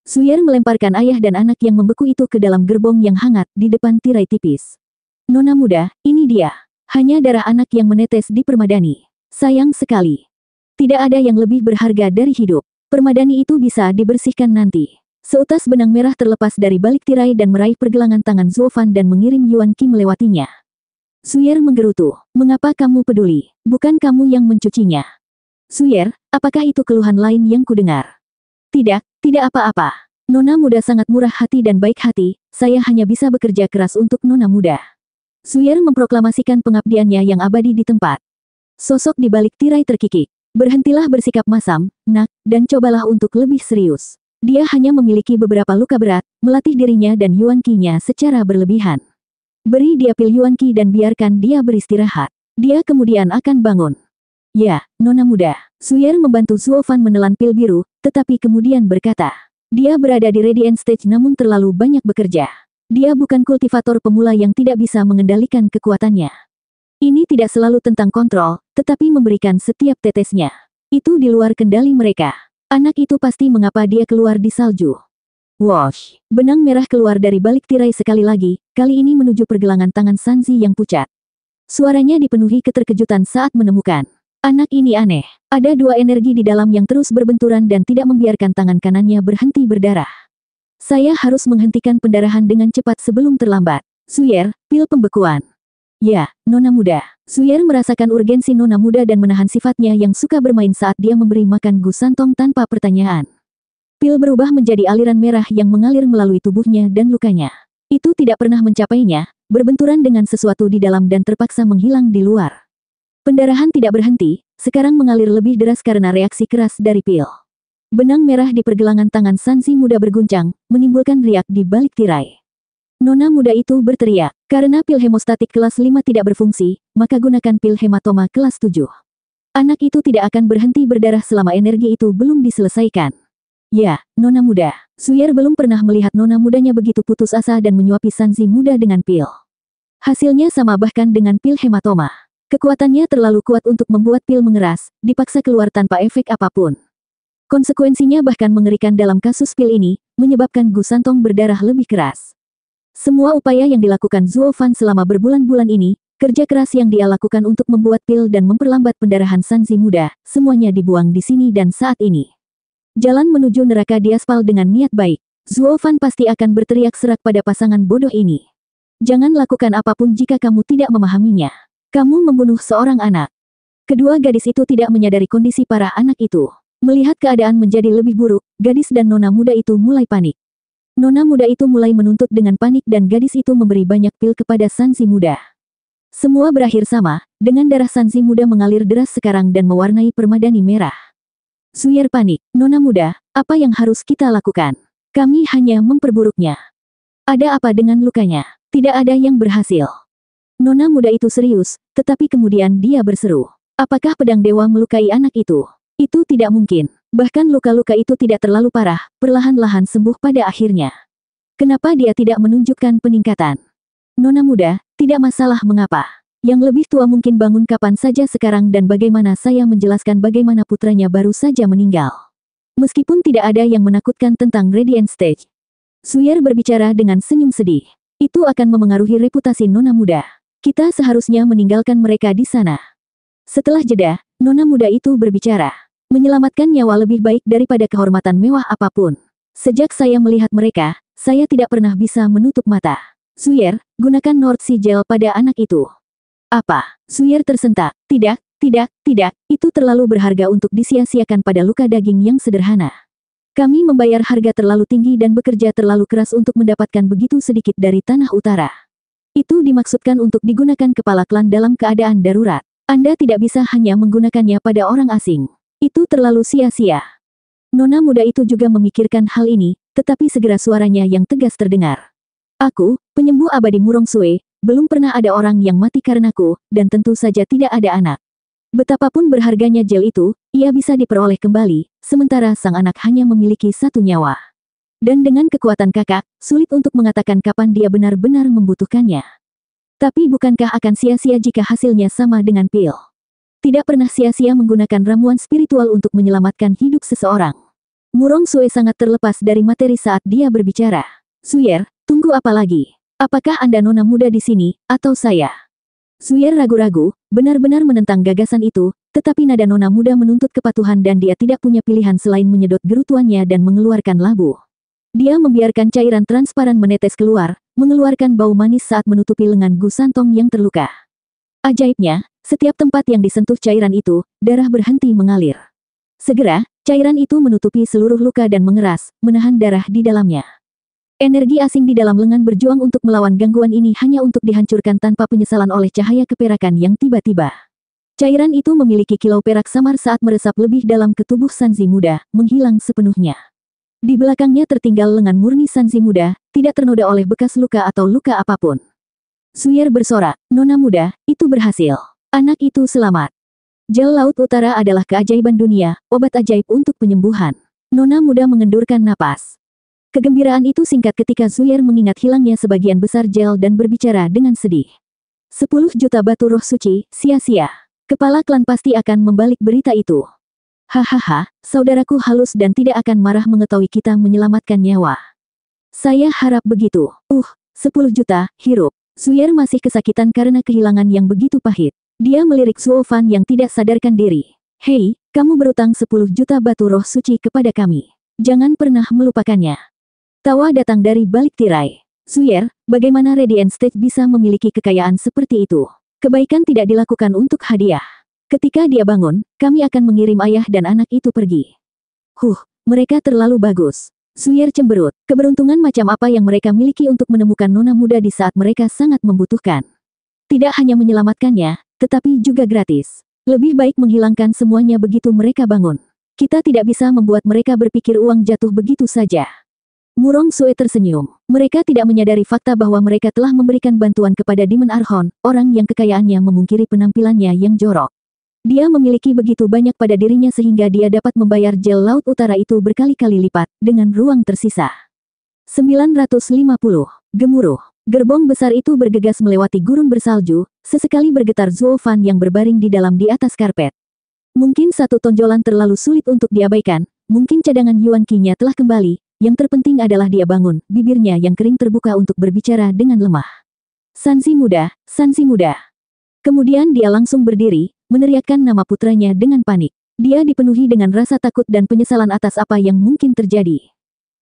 Speaker 1: Zuyer melemparkan ayah dan anak yang membeku itu ke dalam gerbong yang hangat di depan tirai tipis. Nona muda, ini dia. Hanya darah anak yang menetes di permadani. Sayang sekali. Tidak ada yang lebih berharga dari hidup. Permadani itu bisa dibersihkan nanti. Seutas benang merah terlepas dari balik tirai dan meraih pergelangan tangan Zuo Fan dan mengirim Yuan Qi melewatinya. Suyer menggerutu. Mengapa kamu peduli? Bukan kamu yang mencucinya. Suyer, apakah itu keluhan lain yang kudengar? Tidak, tidak apa-apa. Nona muda sangat murah hati dan baik hati, saya hanya bisa bekerja keras untuk nona muda. Suyer memproklamasikan pengabdiannya yang abadi di tempat. Sosok di balik tirai terkikik. Berhentilah bersikap masam, nak, dan cobalah untuk lebih serius. Dia hanya memiliki beberapa luka berat, melatih dirinya dan Yuan Qi-nya secara berlebihan. Beri dia pil Yuan Qi dan biarkan dia beristirahat. Dia kemudian akan bangun. Ya, nona muda. Suyer membantu Zuo Fan menelan pil biru, tetapi kemudian berkata. Dia berada di Radiant Stage namun terlalu banyak bekerja. Dia bukan kultivator pemula yang tidak bisa mengendalikan kekuatannya. Ini tidak selalu tentang kontrol, tetapi memberikan setiap tetesnya. Itu di luar kendali mereka. Anak itu pasti mengapa dia keluar di salju. Wosh! Benang merah keluar dari balik tirai sekali lagi, kali ini menuju pergelangan tangan Sanzi yang pucat. Suaranya dipenuhi keterkejutan saat menemukan. Anak ini aneh. Ada dua energi di dalam yang terus berbenturan dan tidak membiarkan tangan kanannya berhenti berdarah. Saya harus menghentikan pendarahan dengan cepat sebelum terlambat. Suyer, pil pembekuan. Ya, nona muda. Suyer merasakan urgensi nona muda dan menahan sifatnya yang suka bermain saat dia memberi makan Gu Santong tanpa pertanyaan. Pil berubah menjadi aliran merah yang mengalir melalui tubuhnya dan lukanya. Itu tidak pernah mencapainya, berbenturan dengan sesuatu di dalam dan terpaksa menghilang di luar. Pendarahan tidak berhenti, sekarang mengalir lebih deras karena reaksi keras dari pil. Benang merah di pergelangan tangan Sanzi muda berguncang, menimbulkan riak di balik tirai. Nona muda itu berteriak, karena pil hemostatik kelas 5 tidak berfungsi, maka gunakan pil hematoma kelas 7. Anak itu tidak akan berhenti berdarah selama energi itu belum diselesaikan. Ya, nona muda. Suyer belum pernah melihat nona mudanya begitu putus asa dan menyuapi Sanzi muda dengan pil. Hasilnya sama bahkan dengan pil hematoma. Kekuatannya terlalu kuat untuk membuat pil mengeras, dipaksa keluar tanpa efek apapun. Konsekuensinya bahkan mengerikan dalam kasus pil ini, menyebabkan Gu Santong berdarah lebih keras. Semua upaya yang dilakukan Zuo Fan selama berbulan-bulan ini, kerja keras yang dia lakukan untuk membuat pil dan memperlambat pendarahan Sanzi muda, semuanya dibuang di sini dan saat ini. Jalan menuju neraka diaspal dengan niat baik. Zuo Fan pasti akan berteriak serak pada pasangan bodoh ini. Jangan lakukan apapun jika kamu tidak memahaminya. Kamu membunuh seorang anak. Kedua gadis itu tidak menyadari kondisi parah anak itu. Melihat keadaan menjadi lebih buruk, gadis dan nona muda itu mulai panik. Nona muda itu mulai menuntut dengan panik dan gadis itu memberi banyak pil kepada Sanzi muda. Semua berakhir sama, dengan darah Sanzi muda mengalir deras sekarang dan mewarnai permadani merah. Suyer panik. Nona muda, apa yang harus kita lakukan? Kami hanya memperburuknya. Ada apa dengan lukanya? Tidak ada yang berhasil. Nona muda itu serius, tetapi kemudian dia berseru. Apakah pedang dewa melukai anak itu? Itu tidak mungkin. Bahkan luka-luka itu tidak terlalu parah, perlahan-lahan sembuh pada akhirnya. Kenapa dia tidak menunjukkan peningkatan? Nona muda, tidak masalah mengapa. Yang lebih tua mungkin bangun kapan saja sekarang dan bagaimana saya menjelaskan bagaimana putranya baru saja meninggal. Meskipun tidak ada yang menakutkan tentang Radiant Stage. Suyer berbicara dengan senyum sedih. Itu akan memengaruhi reputasi nona muda. Kita seharusnya meninggalkan mereka di sana. Setelah jeda, nona muda itu berbicara. Menyelamatkan nyawa lebih baik daripada kehormatan mewah apapun. Sejak saya melihat mereka, saya tidak pernah bisa menutup mata. Suyer, gunakan North Sea Gel pada anak itu. Apa? Suyer tersentak. Tidak, tidak, itu terlalu berharga untuk disia-siakan pada luka daging yang sederhana. Kami membayar harga terlalu tinggi dan bekerja terlalu keras untuk mendapatkan begitu sedikit dari tanah utara. Itu dimaksudkan untuk digunakan kepala klan dalam keadaan darurat. Anda tidak bisa hanya menggunakannya pada orang asing. Itu terlalu sia-sia. Nona muda itu juga memikirkan hal ini, tetapi segera suaranya yang tegas terdengar. Aku, penyembuh abadi Murong Sue, belum pernah ada orang yang mati karenaku, dan tentu saja tidak ada anak. Betapapun berharganya gel itu, ia bisa diperoleh kembali, sementara sang anak hanya memiliki satu nyawa. Dan dengan kekuatan kakak, sulit untuk mengatakan kapan dia benar-benar membutuhkannya. Tapi bukankah akan sia-sia jika hasilnya sama dengan pil? Tidak pernah sia-sia menggunakan ramuan spiritual untuk menyelamatkan hidup seseorang. Murong Sue sangat terlepas dari materi saat dia berbicara. Suyer, tunggu apa lagi? Apakah Anda nona muda di sini, atau saya? Suyer ragu-ragu, benar-benar menentang gagasan itu, tetapi nada nona muda menuntut kepatuhan dan dia tidak punya pilihan selain menyedot gerutuannya dan mengeluarkan labu. Dia membiarkan cairan transparan menetes keluar, mengeluarkan bau manis saat menutupi lengan Gu Santong yang terluka. Ajaibnya, setiap tempat yang disentuh cairan itu, darah berhenti mengalir. Segera, cairan itu menutupi seluruh luka dan mengeras, menahan darah di dalamnya. Energi asing di dalam lengan berjuang untuk melawan gangguan ini hanya untuk dihancurkan tanpa penyesalan oleh cahaya keperakan yang tiba-tiba. Cairan itu memiliki kilau perak samar saat meresap lebih dalam ke tubuh Sanzi muda, menghilang sepenuhnya. Di belakangnya tertinggal lengan murni Sanzi muda, tidak ternoda oleh bekas luka atau luka apapun. Suyer bersorak, "Nona muda, itu berhasil. Anak itu selamat. Gel Laut Utara adalah keajaiban dunia, obat ajaib untuk penyembuhan." Nona muda mengendurkan napas. Kegembiraan itu singkat ketika Suyer mengingat hilangnya sebagian besar gel dan berbicara dengan sedih. 10 juta batu roh suci, sia-sia. Kepala klan pasti akan membalik berita itu. Hahaha, saudaraku halus dan tidak akan marah mengetahui kita menyelamatkan nyawa. Saya harap begitu. 10 juta, hirup. Suyer masih kesakitan karena kehilangan yang begitu pahit. Dia melirik Suo Fan yang tidak sadarkan diri. "Hei, kamu berutang 10 juta batu roh suci kepada kami. Jangan pernah melupakannya." Tawa datang dari balik tirai. "Suyer, bagaimana Radiant Stage bisa memiliki kekayaan seperti itu? Kebaikan tidak dilakukan untuk hadiah. Ketika dia bangun, kami akan mengirim ayah dan anak itu pergi." Mereka terlalu bagus. Suyer cemberut. Keberuntungan macam apa yang mereka miliki untuk menemukan nona muda di saat mereka sangat membutuhkan. Tidak hanya menyelamatkannya, tetapi juga gratis. Lebih baik menghilangkan semuanya begitu mereka bangun. Kita tidak bisa membuat mereka berpikir uang jatuh begitu saja. Murong Sue tersenyum. Mereka tidak menyadari fakta bahwa mereka telah memberikan bantuan kepada Demon Archon, orang yang kekayaannya memungkiri penampilannya yang jorok. Dia memiliki begitu banyak pada dirinya sehingga dia dapat membayar gel Laut Utara itu berkali-kali lipat, dengan ruang tersisa. 950. Gemuruh. Gerbong besar itu bergegas melewati gurun bersalju, sesekali bergetar Zuo Fan yang berbaring di atas karpet. Mungkin satu tonjolan terlalu sulit untuk diabaikan, mungkin cadangan Yuan Qi-nya telah kembali, yang terpenting adalah dia bangun, bibirnya yang kering terbuka untuk berbicara dengan lemah. Sanzi muda, Sanzi muda." Kemudian dia langsung berdiri, meneriakkan nama putranya dengan panik. Dia dipenuhi dengan rasa takut dan penyesalan atas apa yang mungkin terjadi.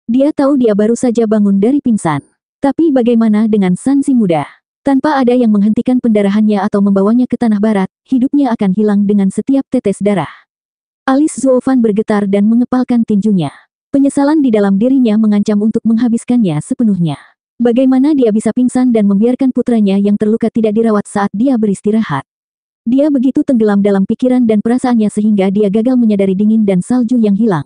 Speaker 1: Dia tahu dia baru saja bangun dari pingsan. Tapi bagaimana dengan Sanzi muda? Tanpa ada yang menghentikan pendarahannya atau membawanya ke tanah barat, hidupnya akan hilang dengan setiap tetes darah. Alis Zuo Fan bergetar dan mengepalkan tinjunya. Penyesalan di dalam dirinya mengancam untuk menghabiskannya sepenuhnya. Bagaimana dia bisa pingsan dan membiarkan putranya yang terluka tidak dirawat saat dia beristirahat? Dia begitu tenggelam dalam pikiran dan perasaannya sehingga dia gagal menyadari dingin dan salju yang hilang.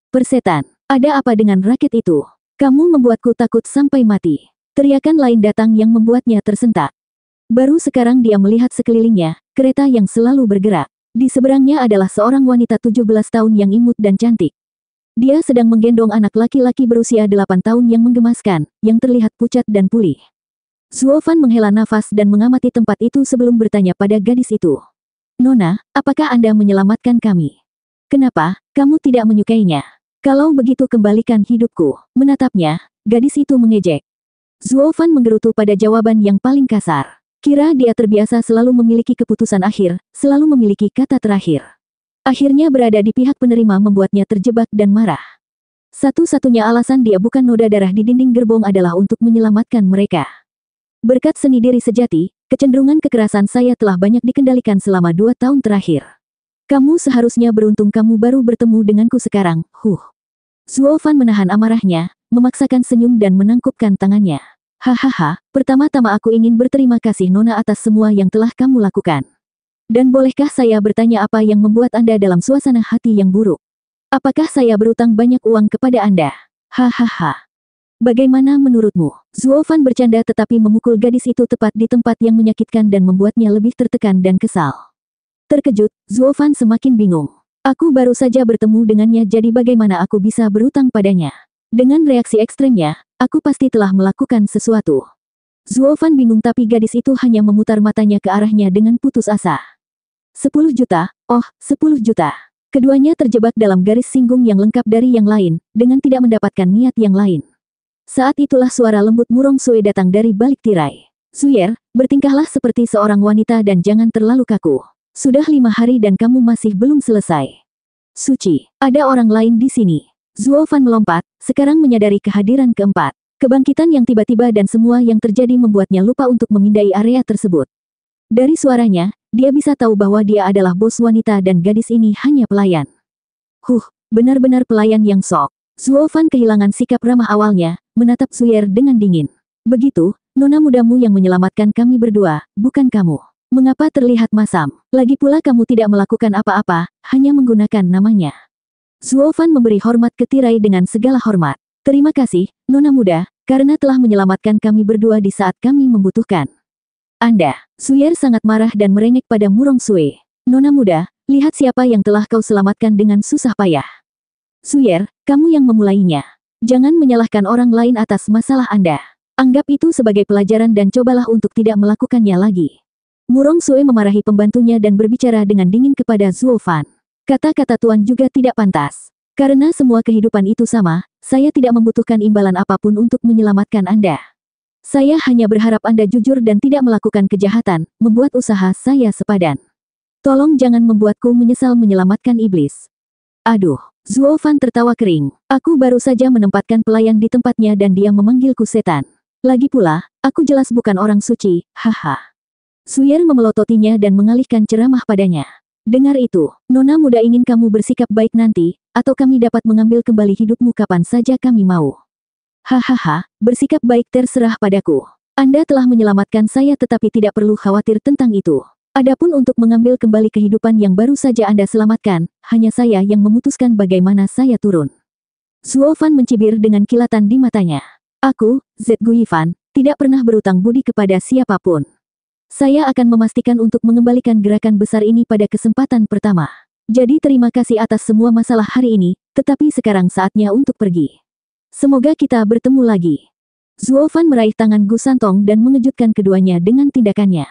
Speaker 1: "Persetan, ada apa dengan raket itu? Kamu membuatku takut sampai mati." Teriakan lain datang yang membuatnya tersentak. Baru sekarang dia melihat sekelilingnya, kereta yang selalu bergerak. Di seberangnya adalah seorang wanita 17 tahun yang imut dan cantik. Dia sedang menggendong anak laki-laki berusia 8 tahun yang menggemaskan, yang terlihat pucat dan pulih. Zuo Fan menghela nafas dan mengamati tempat itu sebelum bertanya pada gadis itu. "Nona, apakah Anda menyelamatkan kami? Kenapa kamu tidak menyukainya? Kalau begitu kembalikan hidupku." Menatapnya, gadis itu mengejek. Zuo Fan menggerutu pada jawaban yang paling kasar. Kira dia terbiasa selalu memiliki keputusan akhir, selalu memiliki kata terakhir. Akhirnya berada di pihak penerima membuatnya terjebak dan marah. Satu-satunya alasan dia bukan noda darah di dinding gerbong adalah untuk menyelamatkan mereka. Berkat seni diri sejati, kecenderungan kekerasan saya telah banyak dikendalikan selama 2 tahun terakhir. Kamu seharusnya beruntung kamu baru bertemu denganku sekarang, Zuo Fan menahan amarahnya, memaksakan senyum dan menangkupkan tangannya. "Hahaha, pertama-tama aku ingin berterima kasih Nona atas semua yang telah kamu lakukan. Dan bolehkah saya bertanya apa yang membuat Anda dalam suasana hati yang buruk? Apakah saya berutang banyak uang kepada Anda? Hahaha. Bagaimana menurutmu?" Zuo Fan bercanda tetapi memukul gadis itu tepat di tempat yang menyakitkan dan membuatnya lebih tertekan dan kesal. Terkejut, Zuo Fan semakin bingung. "Aku baru saja bertemu dengannya jadi bagaimana aku bisa berutang padanya? Dengan reaksi ekstremnya, aku pasti telah melakukan sesuatu." Zuo Fan bingung tapi gadis itu hanya memutar matanya ke arahnya dengan putus asa. 10 juta, 10 juta. Keduanya terjebak dalam garis singgung yang lengkap dari yang lain, dengan tidak mendapatkan niat yang lain. Saat itulah suara lembut Murong Sue datang dari balik tirai. "Suyer, bertingkahlah seperti seorang wanita dan jangan terlalu kaku. Sudah 5 hari dan kamu masih belum selesai. Suci, ada orang lain di sini." Zuo Fan melompat, sekarang menyadari kehadiran keempat. Kebangkitan yang tiba-tiba dan semua yang terjadi membuatnya lupa untuk memindai area tersebut. Dari suaranya, dia bisa tahu bahwa dia adalah bos wanita dan gadis ini hanya pelayan. Benar-benar pelayan yang sok. Zuo Fan kehilangan sikap ramah awalnya, menatap Suyer dengan dingin. Begitu, nona mudamu yang menyelamatkan kami berdua, bukan kamu. Mengapa terlihat masam? Lagi pula kamu tidak melakukan apa-apa, hanya menggunakan namanya. Zuo Fan memberi hormat ke tirai dengan segala hormat. Terima kasih, nona muda, karena telah menyelamatkan kami berdua di saat kami membutuhkan. Anda, Suyer sangat marah dan merengek pada Murong Sue. Nona muda, lihat siapa yang telah kau selamatkan dengan susah payah. Suyer, kamu yang memulainya. Jangan menyalahkan orang lain atas masalah Anda. Anggap itu sebagai pelajaran dan cobalah untuk tidak melakukannya lagi. Murong Sue memarahi pembantunya dan berbicara dengan dingin kepada Zuo Fan. Kata-kata tuan juga tidak pantas. Karena semua kehidupan itu sama, saya tidak membutuhkan imbalan apapun untuk menyelamatkan Anda. Saya hanya berharap Anda jujur dan tidak melakukan kejahatan, membuat usaha saya sepadan. Tolong jangan membuatku menyesal menyelamatkan iblis. Aduh, Zuo Fan tertawa kering. Aku baru saja menempatkan pelayan di tempatnya dan dia memanggilku setan. Lagi pula, aku jelas bukan orang suci, haha. Suyer memelototinya dan mengalihkan ceramah padanya. Dengar itu, nona muda ingin kamu bersikap baik nanti, atau kami dapat mengambil kembali hidupmu kapan saja kami mau. Hahaha, bersikap baik terserah padaku. Anda telah menyelamatkan saya tetapi tidak perlu khawatir tentang itu. Adapun untuk mengambil kembali kehidupan yang baru saja Anda selamatkan, hanya saya yang memutuskan bagaimana saya turun. Zuo Fan mencibir dengan kilatan di matanya. Aku, Z Guifan, tidak pernah berutang budi kepada siapapun. Saya akan memastikan untuk mengembalikan gerakan besar ini pada kesempatan pertama. Jadi terima kasih atas semua masalah hari ini, tetapi sekarang saatnya untuk pergi. Semoga kita bertemu lagi. Zuo Fan meraih tangan Gu Santong dan mengejutkan keduanya dengan tindakannya.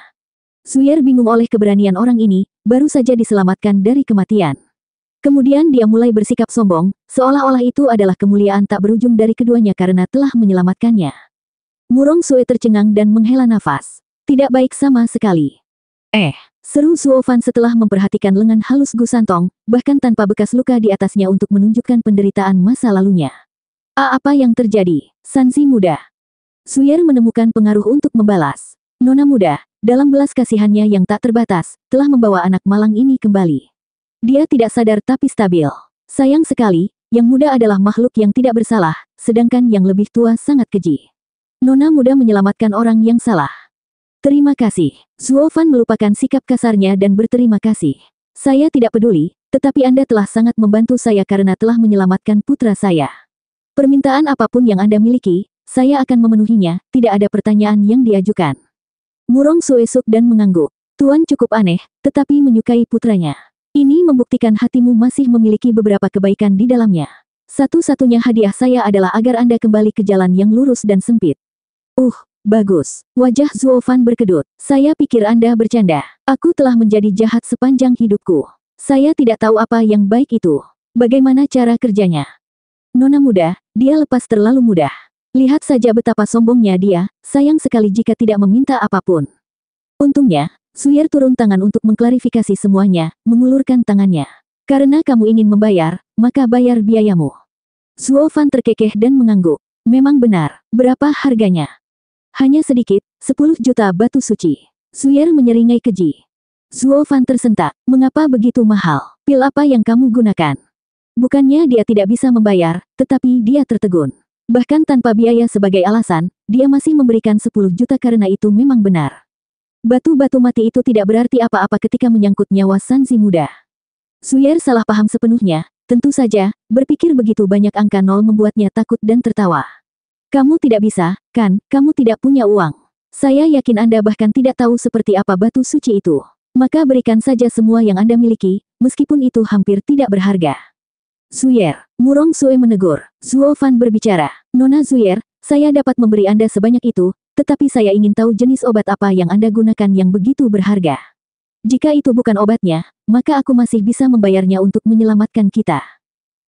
Speaker 1: Suyer bingung oleh keberanian orang ini, baru saja diselamatkan dari kematian. Kemudian dia mulai bersikap sombong, seolah-olah itu adalah kemuliaan tak berujung dari keduanya karena telah menyelamatkannya. Murong Sue tercengang dan menghela nafas. Tidak baik sama sekali. Seru Zuo Fan setelah memperhatikan lengan halus Gu Santong, bahkan tanpa bekas luka di atasnya untuk menunjukkan penderitaan masa lalunya. Apa yang terjadi, Sanzi muda? Suyer menemukan pengaruh untuk membalas. Nona muda, dalam belas kasihannya yang tak terbatas, telah membawa anak malang ini kembali. Dia tidak sadar tapi stabil. Sayang sekali, yang muda adalah makhluk yang tidak bersalah, sedangkan yang lebih tua sangat keji. Nona muda menyelamatkan orang yang salah. Terima kasih. Zuo Fan melupakan sikap kasarnya dan berterima kasih. Saya tidak peduli, tetapi Anda telah sangat membantu saya karena telah menyelamatkan putra saya. Permintaan apapun yang Anda miliki, saya akan memenuhinya, tidak ada pertanyaan yang diajukan. Murong Sue suk dan mengangguk. Tuan cukup aneh, tetapi menyukai putranya. Ini membuktikan hatimu masih memiliki beberapa kebaikan di dalamnya. Satu-satunya hadiah saya adalah agar Anda kembali ke jalan yang lurus dan sempit. Bagus. Wajah Zuo Fan berkedut. Saya pikir Anda bercanda. Aku telah menjadi jahat sepanjang hidupku. Saya tidak tahu apa yang baik itu. Bagaimana cara kerjanya? Nona muda, dia lepas terlalu mudah. Lihat saja betapa sombongnya dia, sayang sekali jika tidak meminta apapun. Untungnya, Suyer turun tangan untuk mengklarifikasi semuanya, mengulurkan tangannya. Karena kamu ingin membayar, maka bayar biayamu. Zuo Fan terkekeh dan mengangguk. Memang benar, berapa harganya? Hanya sedikit, 10 juta batu suci. Suyer menyeringai keji. Zuo Fan tersentak, mengapa begitu mahal? Pil apa yang kamu gunakan? Bukannya dia tidak bisa membayar, tetapi dia tertegun. Bahkan tanpa biaya sebagai alasan, dia masih memberikan 10 juta karena itu memang benar. Batu-batu mati itu tidak berarti apa-apa ketika menyangkut nyawa Sanzi muda. Suyer salah paham sepenuhnya, tentu saja, berpikir begitu banyak angka nol membuatnya takut dan tertawa. Kamu tidak bisa, kan, kamu tidak punya uang. Saya yakin Anda bahkan tidak tahu seperti apa batu suci itu. Maka berikan saja semua yang Anda miliki, meskipun itu hampir tidak berharga. Suyer, Murong Sue menegur. Zuo Fan berbicara. Nona Suyer, saya dapat memberi Anda sebanyak itu, tetapi saya ingin tahu jenis obat apa yang Anda gunakan yang begitu berharga. Jika itu bukan obatnya, maka aku masih bisa membayarnya untuk menyelamatkan kita.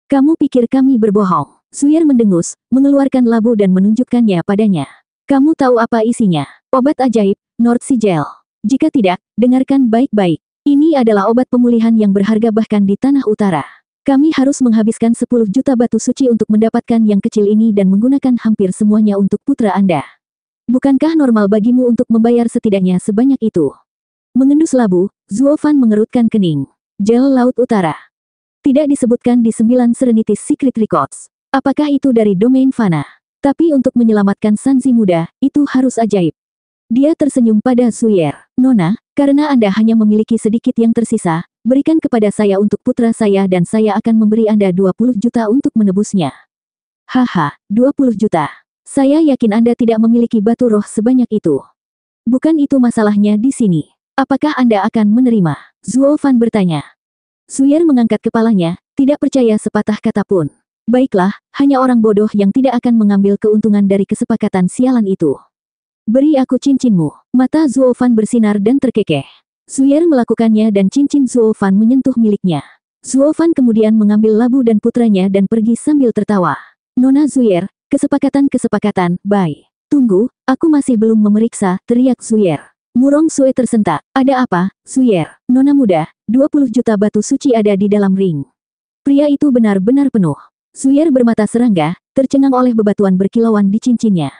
Speaker 1: Kamu pikir kami berbohong? Suyer mendengus, mengeluarkan labu dan menunjukkannya padanya. Kamu tahu apa isinya? Obat ajaib, North Sea Gel. Jika tidak, dengarkan baik-baik. Ini adalah obat pemulihan yang berharga bahkan di tanah utara. Kami harus menghabiskan 10 juta batu suci untuk mendapatkan yang kecil ini dan menggunakan hampir semuanya untuk putra Anda. Bukankah normal bagimu untuk membayar setidaknya sebanyak itu? Mengendus labu, Zuo Fan mengerutkan kening. Gel Laut Utara. Tidak disebutkan di 9 Serenities Secret Records. Apakah itu dari domain fana? Tapi untuk menyelamatkan Sanzi muda, itu harus ajaib. Dia tersenyum pada Zuyer. Nona, karena Anda hanya memiliki sedikit yang tersisa, berikan kepada saya untuk putra saya dan saya akan memberi Anda 20 juta untuk menebusnya. Haha, 20 juta. Saya yakin Anda tidak memiliki batu roh sebanyak itu. Bukan itu masalahnya di sini. Apakah Anda akan menerima? Zuo Fan bertanya. Zuyer mengangkat kepalanya, tidak percaya sepatah kata pun. Baiklah, hanya orang bodoh yang tidak akan mengambil keuntungan dari kesepakatan sialan itu. Beri aku cincinmu. Mata Zuo Fan bersinar dan terkekeh. Zuyer melakukannya dan cincin Zuo Fan menyentuh miliknya. Zuo Fan kemudian mengambil labu dan putranya dan pergi sambil tertawa. Nona Zuyer, kesepakatan, bye. Tunggu, aku masih belum memeriksa, teriak Zuyer. Murong Sue tersentak. Ada apa, Zuyer? Nona muda, 20 juta batu suci ada di dalam ring. Pria itu benar-benar penuh. Zuyer bermata serangga, tercengang oleh bebatuan berkilauan di cincinnya.